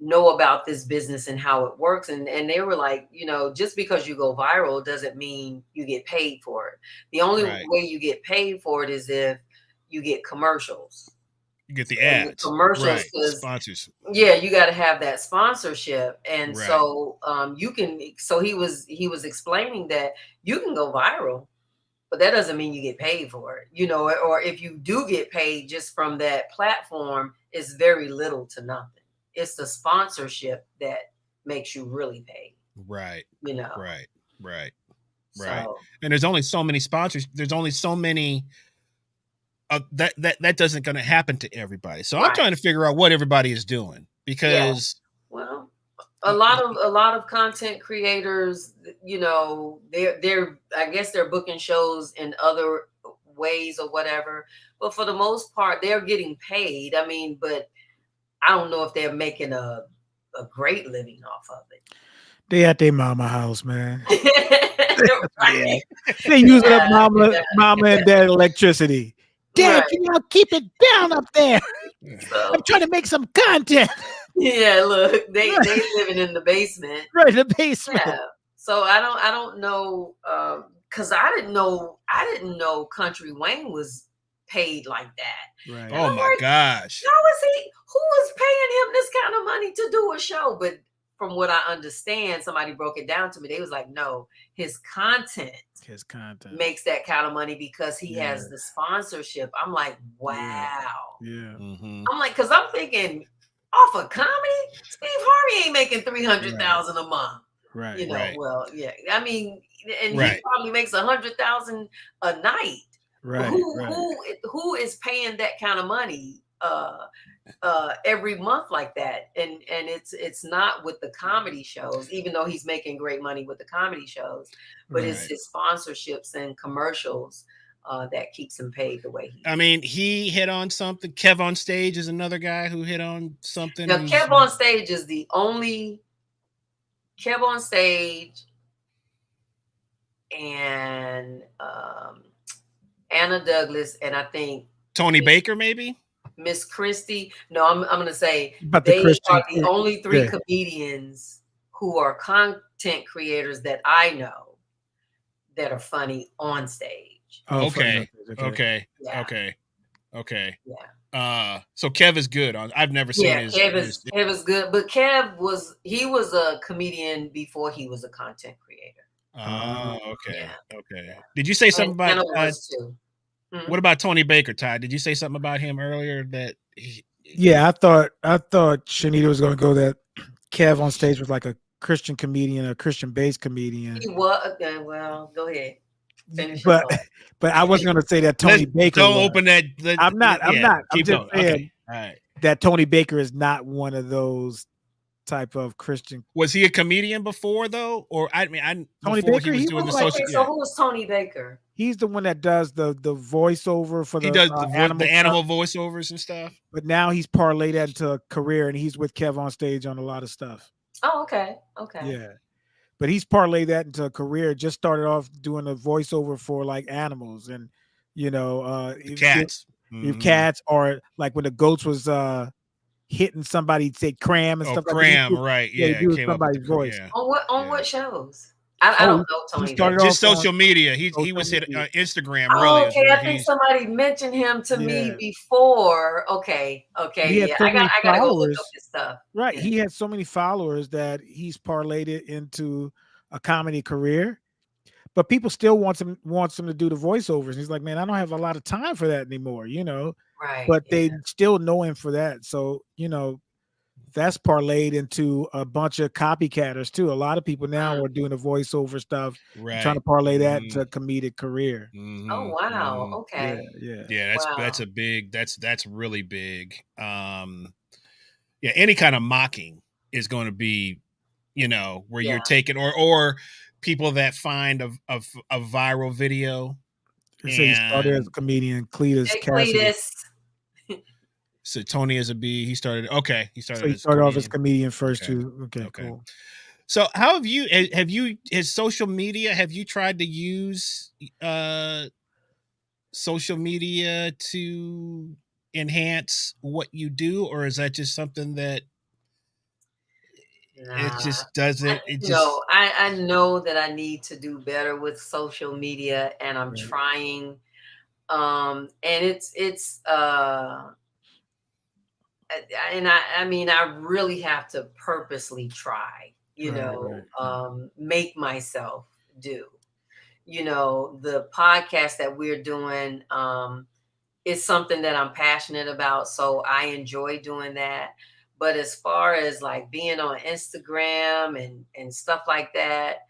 know about this business and how it works, and they were like, just because you go viral doesn't mean you get paid for it. The only way you get paid for it is if you get commercials. You get the ads, commercials, sponsors. Yeah, you got to have that sponsorship, and so you can. So he was explaining that you can go viral, but that doesn't mean you get paid for it. Or if you do get paid just from that platform, it's very little to nothing. It's the sponsorship that makes you really pay. Right. Right. So, and there's only so many sponsors. There's only so many. That doesn't going to happen to everybody. So I'm trying to figure out what everybody is doing because. Yeah. Well, a lot of content creators, they're I guess they're booking shows in other ways or whatever. But for the most part, they're getting paid. But I don't know if they're making a great living off of it. They at their mama house, man. Right. They using up mama and dad electricity. Dad, can y'all keep it down up there? So, I'm trying to make some content. Yeah, look, they living in the basement. Right, in the basement. Yeah. So I don't know, because I didn't know Country Wayne was paid like that. Right. Oh my gosh. How is he? Who was paying him this kind of money to do a show? But from what I understand, somebody broke it down to me. They was like, no, his content makes that kind of money because he has the sponsorship. I'm like, wow. Yeah. Mm-hmm. I'm like, because I'm thinking off of comedy, Steve Harvey ain't making $300,000 a month. Right. Well, yeah. And he probably makes $100,000 a night. Right. Who is paying that kind of money every month like that, and it's not with the comedy shows, even though he's making great money with the comedy shows, but it's his sponsorships and commercials that keeps him paid the way he. I mean, he hit on something. Kev on Stage is another guy who hit on something. Now, Kev on Stage is the only Kev on Stage, and Anna Douglas, and I think Tony Baker, maybe Miss Christie. No, I'm going to say but they are the only three comedians who are content creators that I know that are funny on stage. Oh, okay. Yeah. So Kev is good on. I've never seen his. Kev is good, but Kev was a comedian before he was a content creator. Oh, okay. Yeah. Okay. Did you say something about? What about Tony Baker, Ty? Did you say something about him earlier that? Yeah, I thought Chinnita was going to go that Kev on Stage was like a Christian comedian, a Christian-based comedian. He was. Well, go ahead. But I wasn't going to say that Tony Baker. Don't open that. I'm not. I'm just saying okay. All right. That Tony Baker is not one of those type of Christian. Was he a comedian before though, or Tony Baker? He was doing the social. So who was Tony Baker? He's the one that does the voiceover for the. He does the animal voiceovers and stuff. But now he's parlayed that into a career, and he's with Kev on Stage on a lot of stuff. Oh, okay. Yeah, but he's parlayed that into a career. Just started off doing a voiceover for like animals, and cats. Cats, or like when the goats was hitting somebody, say cram and stuff like that. Right? Yeah, he was somebody's voice. Yeah. On what shows? I don't know Tony. Just social media. He was hit Instagram. Oh, okay. I think somebody mentioned him to me before. Okay. Yeah, I gotta go look up his stuff. Right. He had so many followers that he's parlayed it into a comedy career. But people still wants him to do the voiceovers. He's like, man, I don't have a lot of time for that anymore, Right. But they still know him for that. So, that's parlayed into a bunch of copycatters too. A lot of people now are doing the voiceover stuff, trying to parlay that to a comedic career. Oh wow! Okay. Yeah. That's really big. Any kind of mocking is going to be, where you're taking or people that find a viral video. So you started as a comedian, Cletus Cassidy. So Tony is a B. He started. Okay, he started. So he started off as comedian first too. Okay, cool. So how have you his social media? Have you tried to use social media to enhance what you do, or is that just something that it just doesn't? I know that I need to do better with social media, and I'm trying. And it's and I really have to purposely try, make myself do, the podcast that we're doing is something that I'm passionate about. So I enjoy doing that. But as far as like being on Instagram and stuff like that,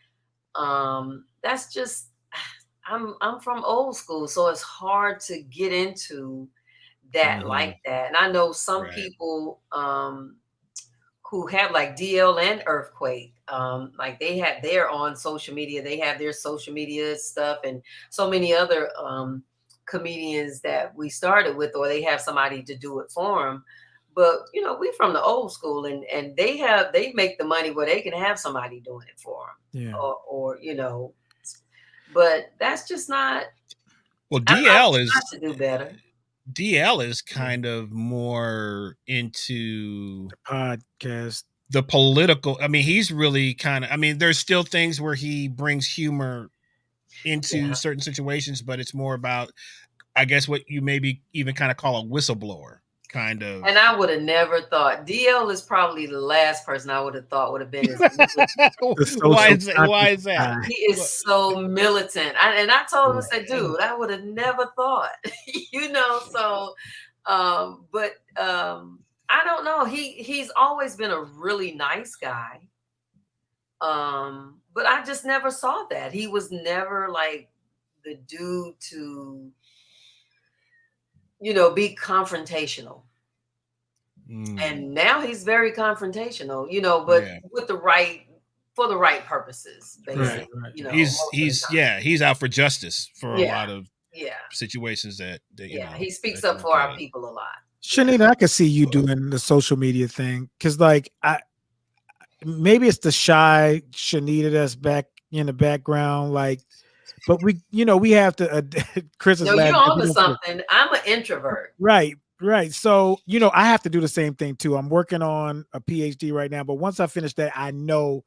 that's just, I'm from old school. So it's hard to get into that like that. And I know some people who have like DL and Earthquake, like they're on social media. They have their social media stuff, and so many other comedians that we started with, or they have somebody to do it for them. But we from the old school, and they make the money where they can have somebody doing it for them. Yeah. Or but that's just not. Well, DL is to do better. DL is kind of more into the podcast, the political. I mean, he's really kind of. I mean, there's still things where he brings humor into certain situations, but it's more about, I guess, what you maybe even kind of call a whistleblower kind of. And I would have never thought DL is probably the last person I would have thought would have been. Why is that? He is so militant. And I told him, I said, dude, I would have never thought, so, but I don't know. He's always been a really nice guy. But I just never saw that. He was never like the dude to, be confrontational. And now he's very confrontational, but with for the right purposes, basically. Right. He's out for justice for a lot of situations that he speaks up for our people a lot. Chinnita, I could see you doing the social media thing because, like, maybe it's the shy Chinnita that's back in the background, like, but we have to. Chris is you're on to something. I'm an introvert. Right. So I have to do the same thing too. I'm working on a PhD right now, but once I finish that, I know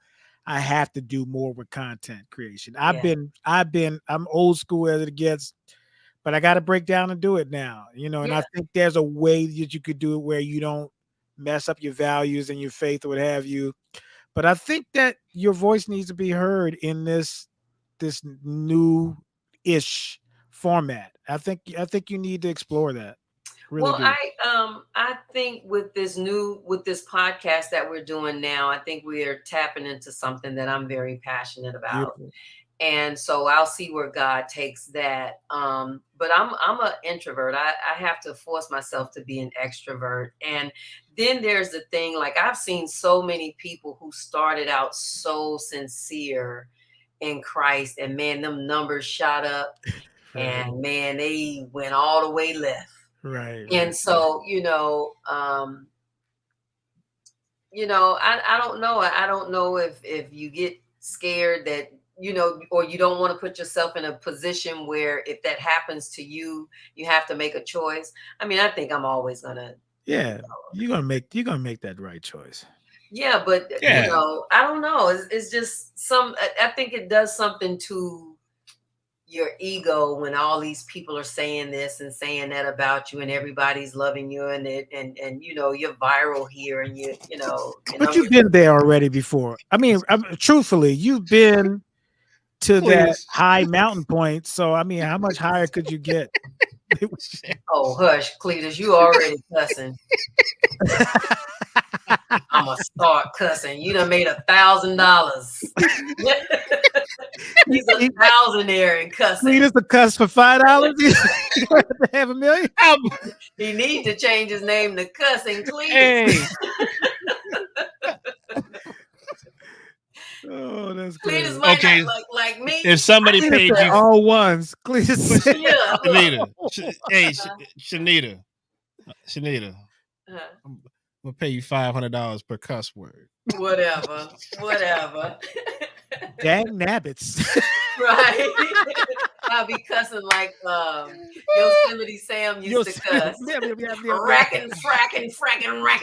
I have to do more with content creation. I'm old school as it gets, but I got to break down and do it now. And I think there's a way that you could do it where you don't mess up your values and your faith or what have you. But I think that your voice needs to be heard in this new-ish format. I think you need to explore that. Really I think with this podcast that we're doing now, I think we are tapping into something that I'm very passionate about. Beautiful. And so I'll see where God takes that. But I'm an introvert. I have to force myself to be an extrovert. And then there's the thing, like, I've seen so many people who started out so sincere in Christ, and man, them numbers shot up, and man, they went all the way left. Right. And so, I don't know. I don't know if you get scared that, or you don't want to put yourself in a position where if that happens to you, you have to make a choice. I mean, I think I'm always gonna. Yeah, you're gonna make that right choice. Yeah, but I don't know. It's just I think it does something to your ego when all these people are saying this and saying that about you, and everybody's loving you, and you're viral here, and But you've been there already before. I mean, truthfully, you've been to that high mountain point. So, I mean, how much higher could you get? Oh, hush, Cletus, you already cussing. I'm gonna start cussing. You done made $1,000. He's a thousandaire in cussing. Cletus the cuss for $5. You have $1 million. He needs to change his name to Cussing Cletus. Hey. Oh, that's Cletus might not look like me. If somebody paid you all ones, Cletus. Hey, Chinnita. I'm gonna pay you $500 per cuss word. Whatever. Dang nabbits. Right. I'll be cussing like Yosemite Sam used to cuss. Racking.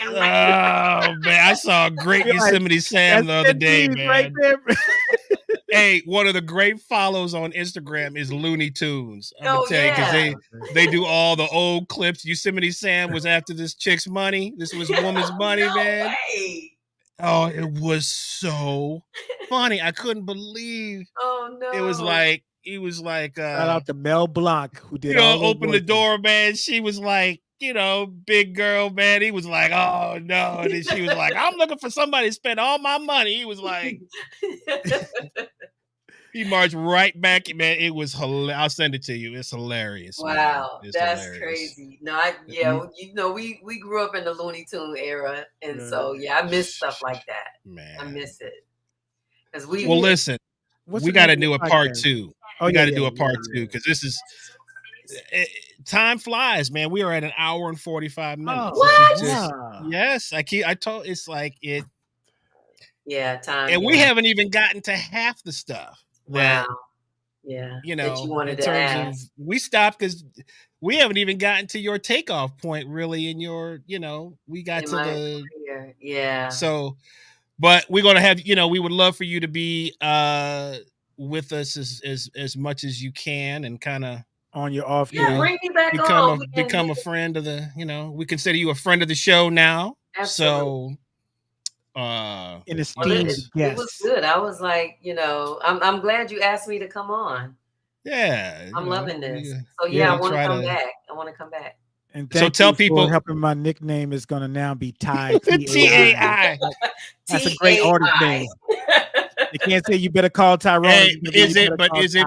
Oh man, I saw a great Yosemite Sam the other day, man. Right there. Hey, one of the great follows on Instagram is Looney Tunes. I'm gonna tell you, because they do all the old clips. Yosemite Sam was after this chick's money. This was woman's money, man. Way. Oh, it was so funny. I couldn't believe. Oh no! It was like he was like shout out to Mel Blanc, who did open the door, man. She was like, big girl, man. He was like, oh no. And then she was like, I'm looking for somebody to spend all my money. He was like, he marched right back, man. It was hilarious. I'll send it to you. It's hilarious. Wow, that's hilarious. Crazy. No, we grew up in the Looney Tune era, and so I miss stuff like that. Man, I miss it. Because listen, we got to do a part 2. We got to do a part 2 because this is. Time flies, man. We are at an hour and 45 minutes. What? Yes, I told. It's like it. Yeah, time. And we haven't even gotten to half the stuff. Wow. Yeah. That you wanted to ask. We stopped because we haven't even gotten to your takeoff point, really. In your, we got to the career. Yeah. So, but we're gonna have, we would love for you to be with us as much as you can, and kind of on your off. Bring me back become a friend of the. We consider you a friend of the show now. Absolutely. So. It was good. I was like, I'm glad you asked me to come on. Yeah, I'm loving this. So I want to come back. I want to come back. And so tell people helping. My nickname is going to now be Tye. Tai. That's a great artist name. You can't say you better call Tyrone. Hey, is it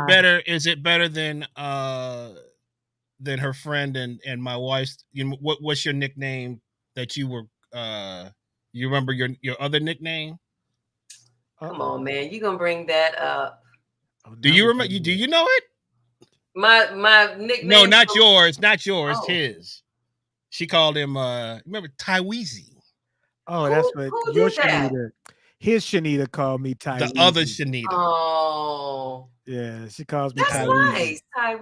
better? Is it better than her friend and my wife's? What's your nickname that you were you remember your other nickname? Come on, man, you gonna bring that up? Do you remember? Do you know it? My nickname? No, not yours. Not yours. Oh. His. She called him. Remember Tye? Oh, that's what your Chinnita. His Chinnita called me Tye. The other Chinnita. Oh. Yeah, she calls me That's Tye. Nice, Tye.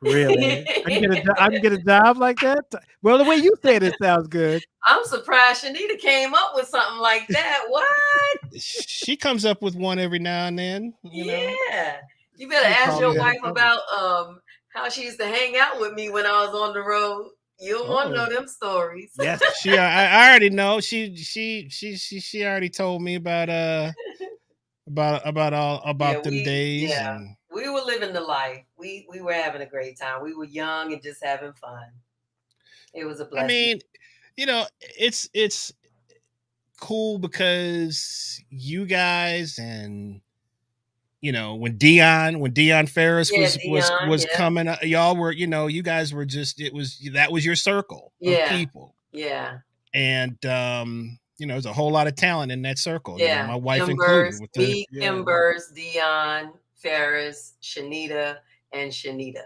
Really? I can get a job like that? Well, the way you say it sounds good. I'm surprised Chinnita came up with something like that. What? She comes up with one every now and then. You know? You better ask your wife about how she used to hang out with me when I was on the road. You'll want to know them stories. Yes, I already know. She already told me about them days. Yeah, and we were living the life. We were having a great time. We were young and just having fun. It was a blessing. I mean, it's cool because you guys and when Dion Ferris was coming, y'all were, you guys were just, that was your circle of people. Yeah. And there's a whole lot of talent in that circle. Yeah. My wife Kim included. Burrs, Kim Burrs, Dion Ferris, Chinnita, and Chinnita.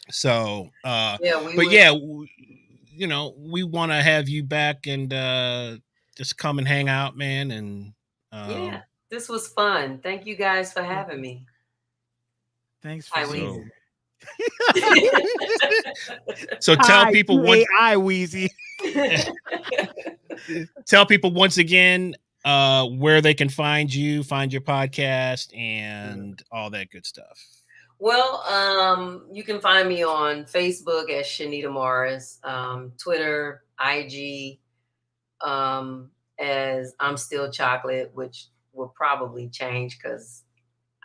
So we want to have you back and just come and hang out, man. And this was fun. Thank you guys for having me. Thanks for So tell people Wheezy. Tell people once again where they can find you, find your podcast, and all that good stuff. Well, you can find me on Facebook as Chinnita Morris, Twitter, IG, as I'm Still Chocolate, which will probably change because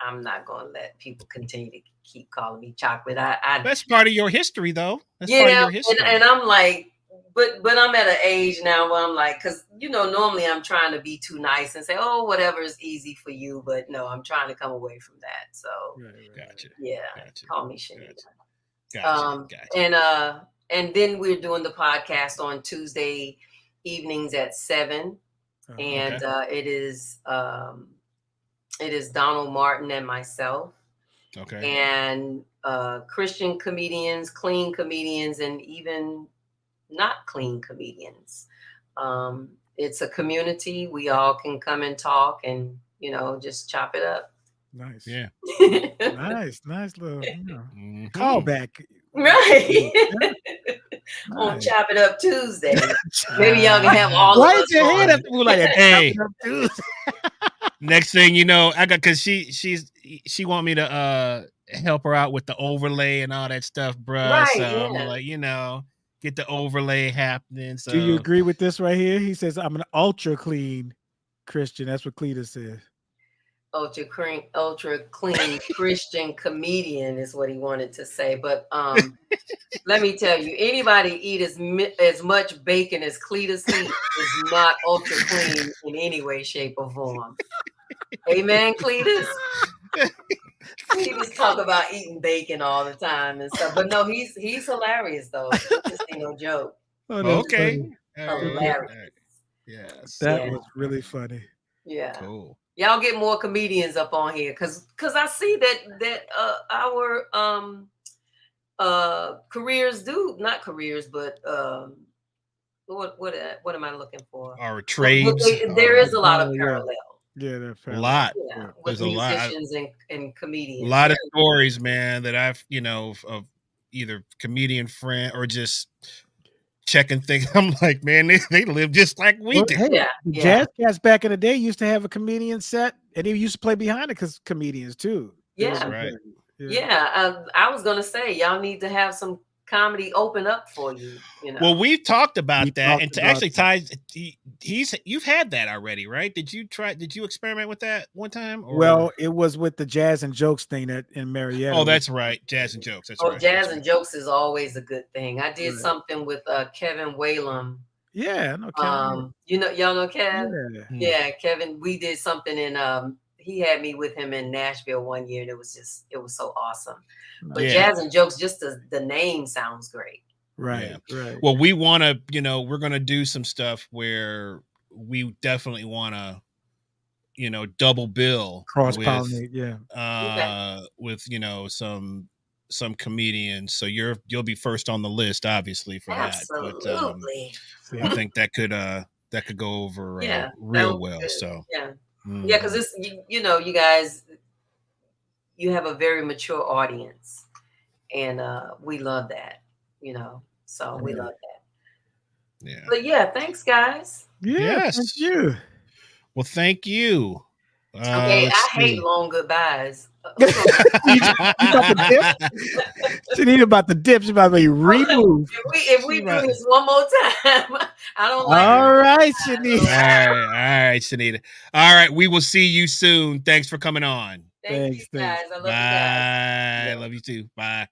I'm not going to let people continue to keep calling me chocolate. That's part of your history, though. That's part of your history. And I'm like, but I'm at an age now where I'm like, because normally I'm trying to be too nice and say, oh, whatever is easy for you, but no, I'm trying to come away from that. So gotcha. Call me Chinnita. Gotcha. And then we're doing the podcast on Tuesday evenings at 7. And it is Donald Martin and myself. Okay. And Christian comedians, clean comedians, and even not clean comedians. It's a community. We all can come and talk and, just chop it up. Nice. Yeah. nice little callback. Right. On Chop It Up Tuesday. Maybe y'all can have all of us your head up like that? Hey. Next thing you know, I got, because she want me to help her out with the overlay and all that stuff, bruh. Right, so I'm like, get the overlay happening. So do you agree with this right here? He says, I'm an ultra clean Christian. That's what Cletus says. Ultra clean Christian comedian is what he wanted to say. But let me tell you, anybody eat as much bacon as Cletus eats is not ultra clean in any way, shape, or form. Amen, Cletus? Cletus talk about eating bacon all the time and stuff. But no, he's hilarious though. This ain't no joke. Okay. Hilarious. Yes. That was really funny. Yeah. Cool. Y'all get more comedians up on here because I see that our careers not careers, but what am I looking for? Our trades. There is a lot of parallel. Yeah, there's a lot. Yeah, with musicians and comedians. A lot of stories, man, that I've of either comedian friend or just checking things. I'm like, man, they live just like we do. Hey, Jazz Cats back in the day used to have a comedian set, and they used to play behind it because comedians too. Yeah, right. I was gonna say y'all need to have some comedy open up for you. Well, we've talked about that, and actually, Tye, you've had that already, right? Did you experiment with that one time? Or? Well, it was with the Jazz and Jokes thing in Marietta. Oh, that's right, Jazz and Jokes. That's right. Jazz and Jokes is always a good thing. I did something with Kevin Whalum. Yeah, I know Kevin. Y'all know Kevin. Yeah, Kevin. We did something in he had me with him in Nashville one year, and it was so awesome. But Jazz and Jokes, just the name sounds great. Right. Right. Well, we want to, we're going to do some stuff where we definitely want to, double bill Cross pollinate. Yeah. with, some comedians. So you'll be first on the list, obviously, for that. But Absolutely. I think that could go over Yeah, real well. So yeah, because it's you guys, you have a very mature audience, and we love that. So we love that. Yeah. But yeah, thanks, guys. Yeah. Yes. Thank you. Well, thank you. Okay, I hate long goodbyes. You about to dip? Chinnita about to dip. She's about to be removed. If we do this one more time, I don't like All it. right, Chinnita. All right, Chinnita. All right, we will see you soon. Thanks for coming on. Thanks, you guys. I love you guys. Bye. I love you too. Bye.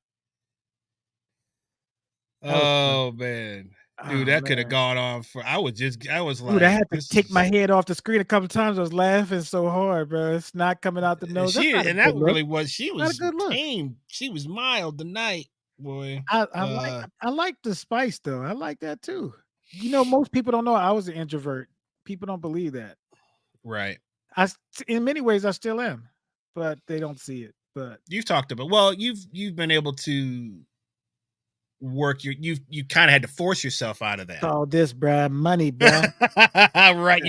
Oh man. Dude, that could have gone on for. I was like, dude, I had to take my head off the screen a couple times. I was laughing so hard, bro. It's not coming out the nose. She was good look. tame. She was mild tonight, boy. I like the spice though. I like that too. Most people don't know I was an introvert. People don't believe that. Right. In many ways, I still am, but they don't see it. But you've talked about. Well, you've been able to work you kind of had to force yourself out of that. All this, bruh, money, bruh. Right.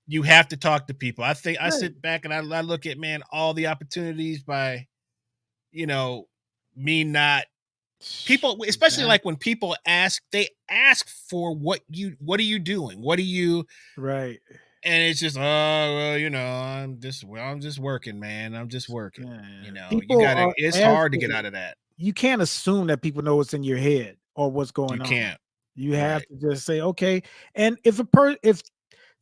You have to talk to people. I think I sit back and I look at, man, all the opportunities by, me not people, especially like when people they ask for what are you doing? What are you right? And it's just, I'm just working, man. I'm just working. It's hard to get out of that. You can't assume that people know what's in your head or what's going on. You can't. You have to just say, okay. And if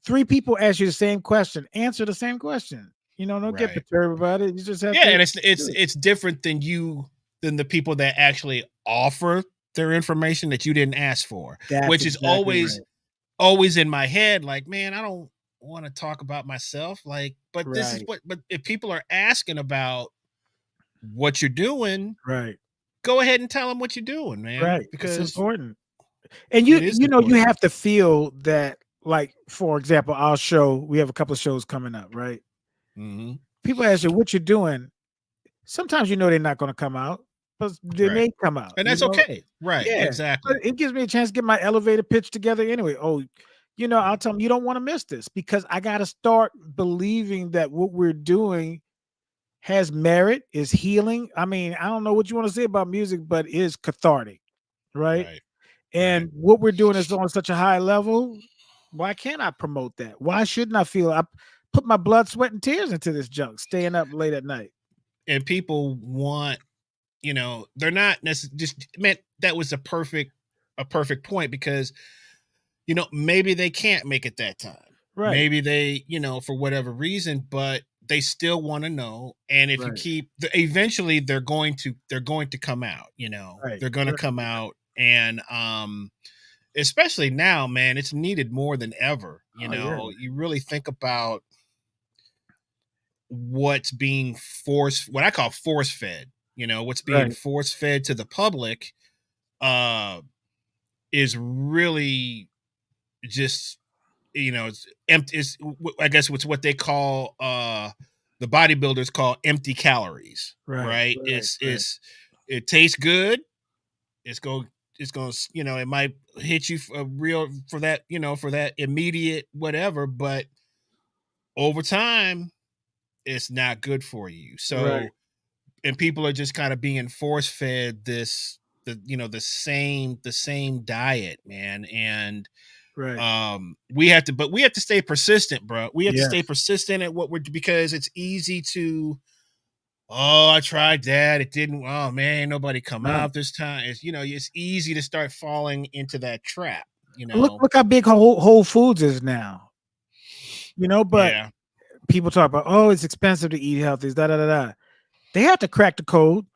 three people ask you the same question, answer the same question. Don't get perturbed about it. You just have to. And it's different than the people that actually offer their information that you didn't ask for, which is always in my head. Like, man, I don't want to talk about myself. Like, but this is but if people are asking about what you're doing, go ahead and tell them what you're doing, man. Right. Because it's important. And you have to feel that, like, for example, we have a couple of shows coming up, right? Mm-hmm. People ask you what you're doing. Sometimes they're not going to come out, but they may come out. And that's okay. Right. Yeah, exactly. But it gives me a chance to get my elevator pitch together anyway. Oh, I'll tell them you don't want to miss this, because I got to start believing that what we're doing has merit, is healing. I mean, I don't know what you want to say about music, but is cathartic, right? And what we're doing is on such a high level. Why can't I promote that? Why shouldn't I feel I put my blood, sweat, and tears into this junk, staying up late at night? And people want, they're not necessarily just, man, that was a perfect point, because, maybe they can't make it that time. Right. Maybe they, for whatever reason, but they still want to know. And if you keep, eventually they're going to come out, they're going to come out. And, especially now, man, it's needed more than ever. You really think about what's being what I call force fed, what's being force fed to the public, is really just, it's empty. I guess it's what they call, the bodybuilders call empty calories, right? It tastes good. It's going, it might hit you for that immediate whatever, but over time, it's not good for you. So, and people are just kind of being force fed the same diet, man. And we have to stay persistent, bro. We have to stay persistent at what because it's easy to, I tried that, it didn't, oh man, nobody come out this time. It's, it's easy to start falling into that trap. Look how big Whole Foods is now. But people talk about, it's expensive to eat healthy. They have to crack the code.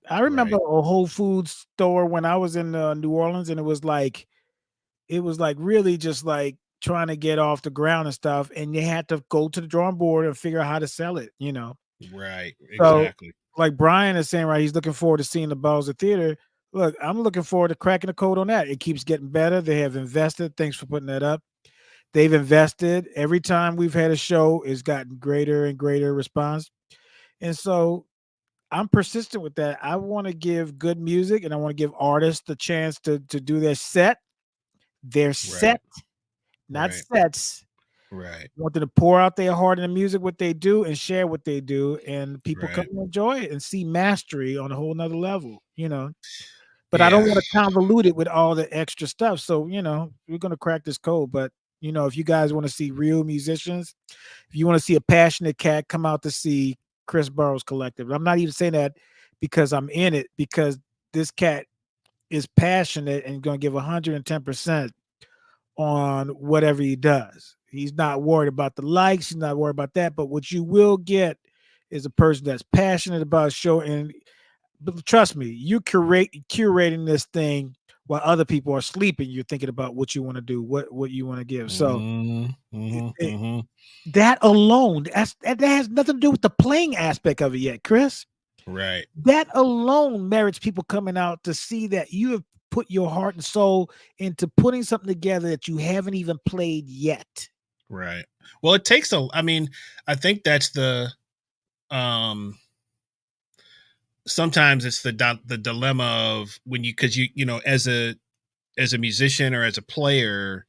I remember a Whole Foods store when I was in New Orleans, and it was like really just like trying to get off the ground and stuff. And you had to go to the drawing board and figure out how to sell it, Right. So, exactly. like Brian is saying, he's looking forward to seeing the Balls of Theater. Look, I'm looking forward to cracking the code on that. It keeps getting better. They have invested. Thanks for putting that up. They've invested. Every time we've had a show, it's gotten greater and greater response. And so I'm persistent with that. I want to give good music and I want to give artists the chance to do their set. Their set, not sets. Right. I want them to pour out their heart in the music, what they do, and share what they do. And people come and enjoy it and see mastery on a whole nother level, But I don't want to convolute it with all the extra stuff. So, we're going to crack this code. But, if you guys want to see real musicians, if you want to see a passionate cat, come out to see Chris Burrows Collective. I'm not even saying that because I'm in it, because this cat is passionate and going to give 110% on whatever he does. He's not worried about the likes. He's not worried about that. But what you will get is a person that's passionate about a show. And but trust me, you curating this thing while other people are sleeping. You're thinking about what you want to do, what you want to give. So that alone, that has nothing to do with the playing aspect of it yet, Chris. Right. That alone merits people coming out to see that you have put your heart and soul into putting something together that you haven't even played yet. Right. Well, it takes I think that's the sometimes it's the dilemma of when because as a musician or as a player,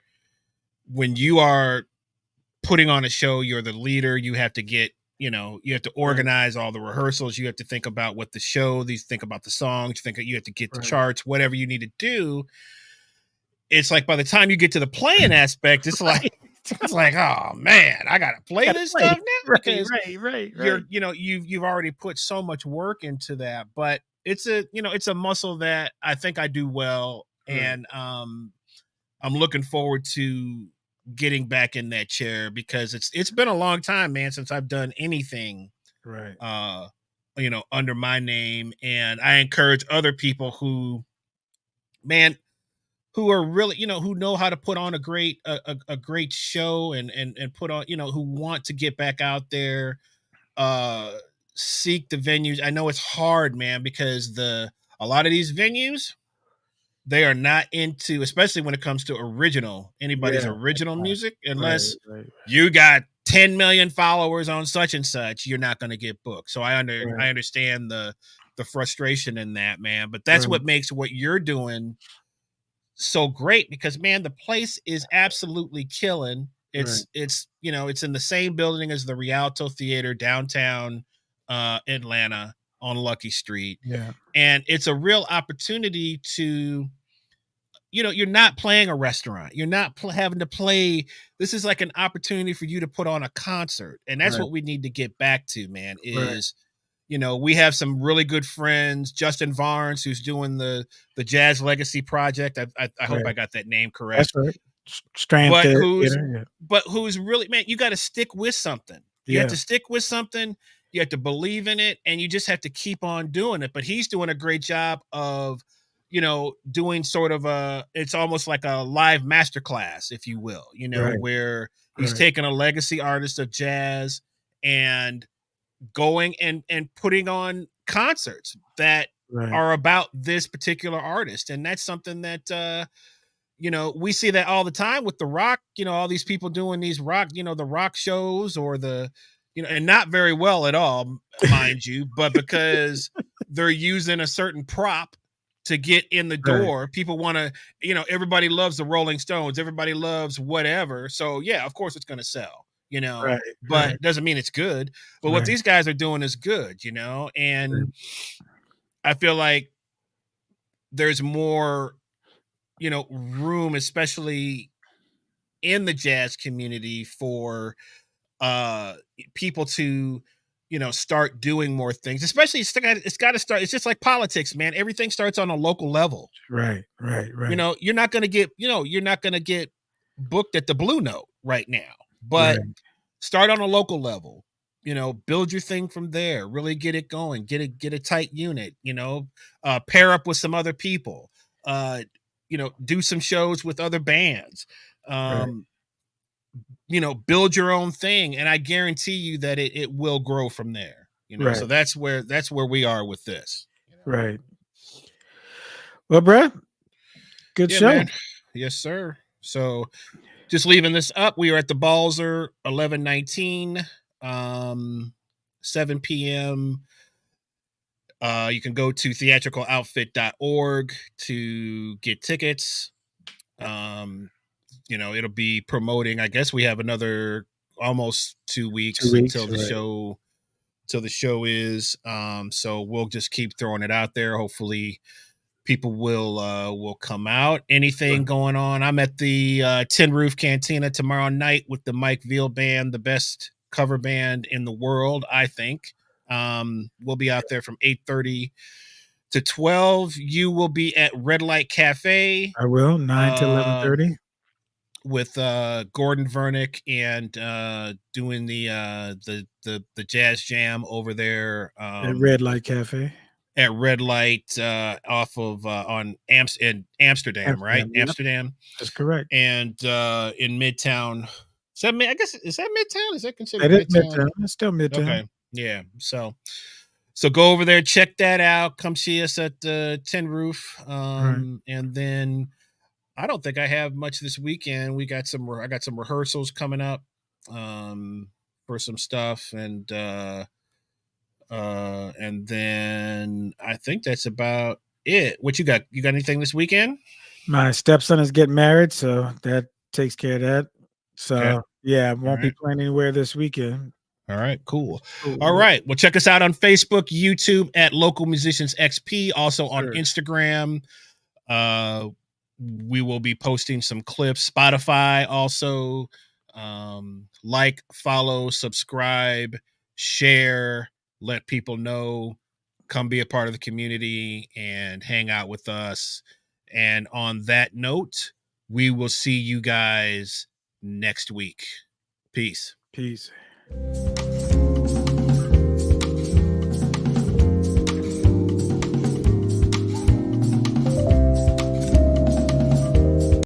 when you are putting on a show, you're the leader. You have to get, you have to organize all the rehearsals. You have to think about what the show, think about the songs, you have to get the charts, whatever you need to do. It's like by the time you get to the playing aspect, it's like, oh man, I gotta play this stuff now because you've already put so much work into that. But it's a muscle that I think I do well, and I'm looking forward to getting back in that chair because it's been a long time, man, since I've done anything under my name. And I encourage other people who are really, who know how to put on a great show and put on, who want to get back out there, seek the venues. I know it's hard, man, because a lot of these venues, they are not into, especially when it comes to anybody's original music, unless you got 10 million followers on such and such, you're not going to get booked. So I understand the frustration in that, man, but that's what makes what you're doing so great, because man, the place is absolutely killing. It's it's in the same building as the Rialto Theater downtown Atlanta on Lucky Street. And it's a real opportunity to, you're not playing a restaurant. You're not having to play. This is like an opportunity for you to put on a concert. And that's what we need to get back to, man, is, we have some really good friends, Justin Varnes, who's doing the Jazz Legacy Project. I hope I got that name correct. That's right. Strand Theater. But who's really, man, you got to stick with something. You have to stick with something. You have to believe in it, and you just have to keep on doing it. But he's doing a great job of, doing sort of it's almost like a live masterclass, if you will, where he's taking a legacy artist of jazz and going and putting on concerts that are about this particular artist. And that's something that, we see that all the time with the rock, all these people doing these rock, the rock shows or and not very well at all, mind you, but because they're using a certain prop to get in the door. People want to, everybody loves the Rolling Stones. Everybody loves whatever. So yeah, of course it's going to sell, but it doesn't mean it's good. But what these guys are doing is good, and I feel like there's more, room, especially in the jazz community, for people to, start doing more things, especially it's got to start. It's just like politics, man. Everything starts on a local level. Right. You're not going to get booked at the Blue Note right now, but start on a local level, build your thing from there, really get it going, get a tight unit, pair up with some other people, do some shows with other bands, build your own thing. And I guarantee you that it will grow from there, so that's where we are with this. Right. Well, Brad, good show. Man. Yes, sir. So just leaving this up, we are at the Balzer 1119, 7 p.m. You can go to theatricaloutfit.org to get tickets. It'll be promoting. I guess we have another almost 2 weeks, until the show. Till the show is. So we'll just keep throwing it out there. Hopefully, people will come out. Anything going on? I'm at the Tin Roof Cantina tomorrow night with the Mike Veal Band, the best cover band in the world, I think. We'll be out there from 8:30 to 12. You will be at Red Light Cafe. I will, 9 to 11:30. With Gordon Vernick and doing the jazz jam over there at Red Light Cafe. At Red Light off of in Amsterdam, right? Yep. Amsterdam. That's correct. And in Midtown. Is that Midtown? Is that considered Midtown? It's still Midtown. Okay. Yeah. So go over there, check that out. Come see us at the Tin Roof. And then I don't think I have much this weekend. I got some rehearsals coming up for some stuff, and then I think that's about it. What you got? You got anything this weekend? My stepson is getting married, so that takes care of that. So yeah, I won't be playing anywhere this weekend. All right, cool. All right. Well, check us out on Facebook, YouTube at Local Musicians XP, also on Instagram. We will be posting some clips. Spotify also. Like, follow, subscribe, share, let people know, come be a part of the community and hang out with us. And on that note, we will see you guys next week. Peace. Peace.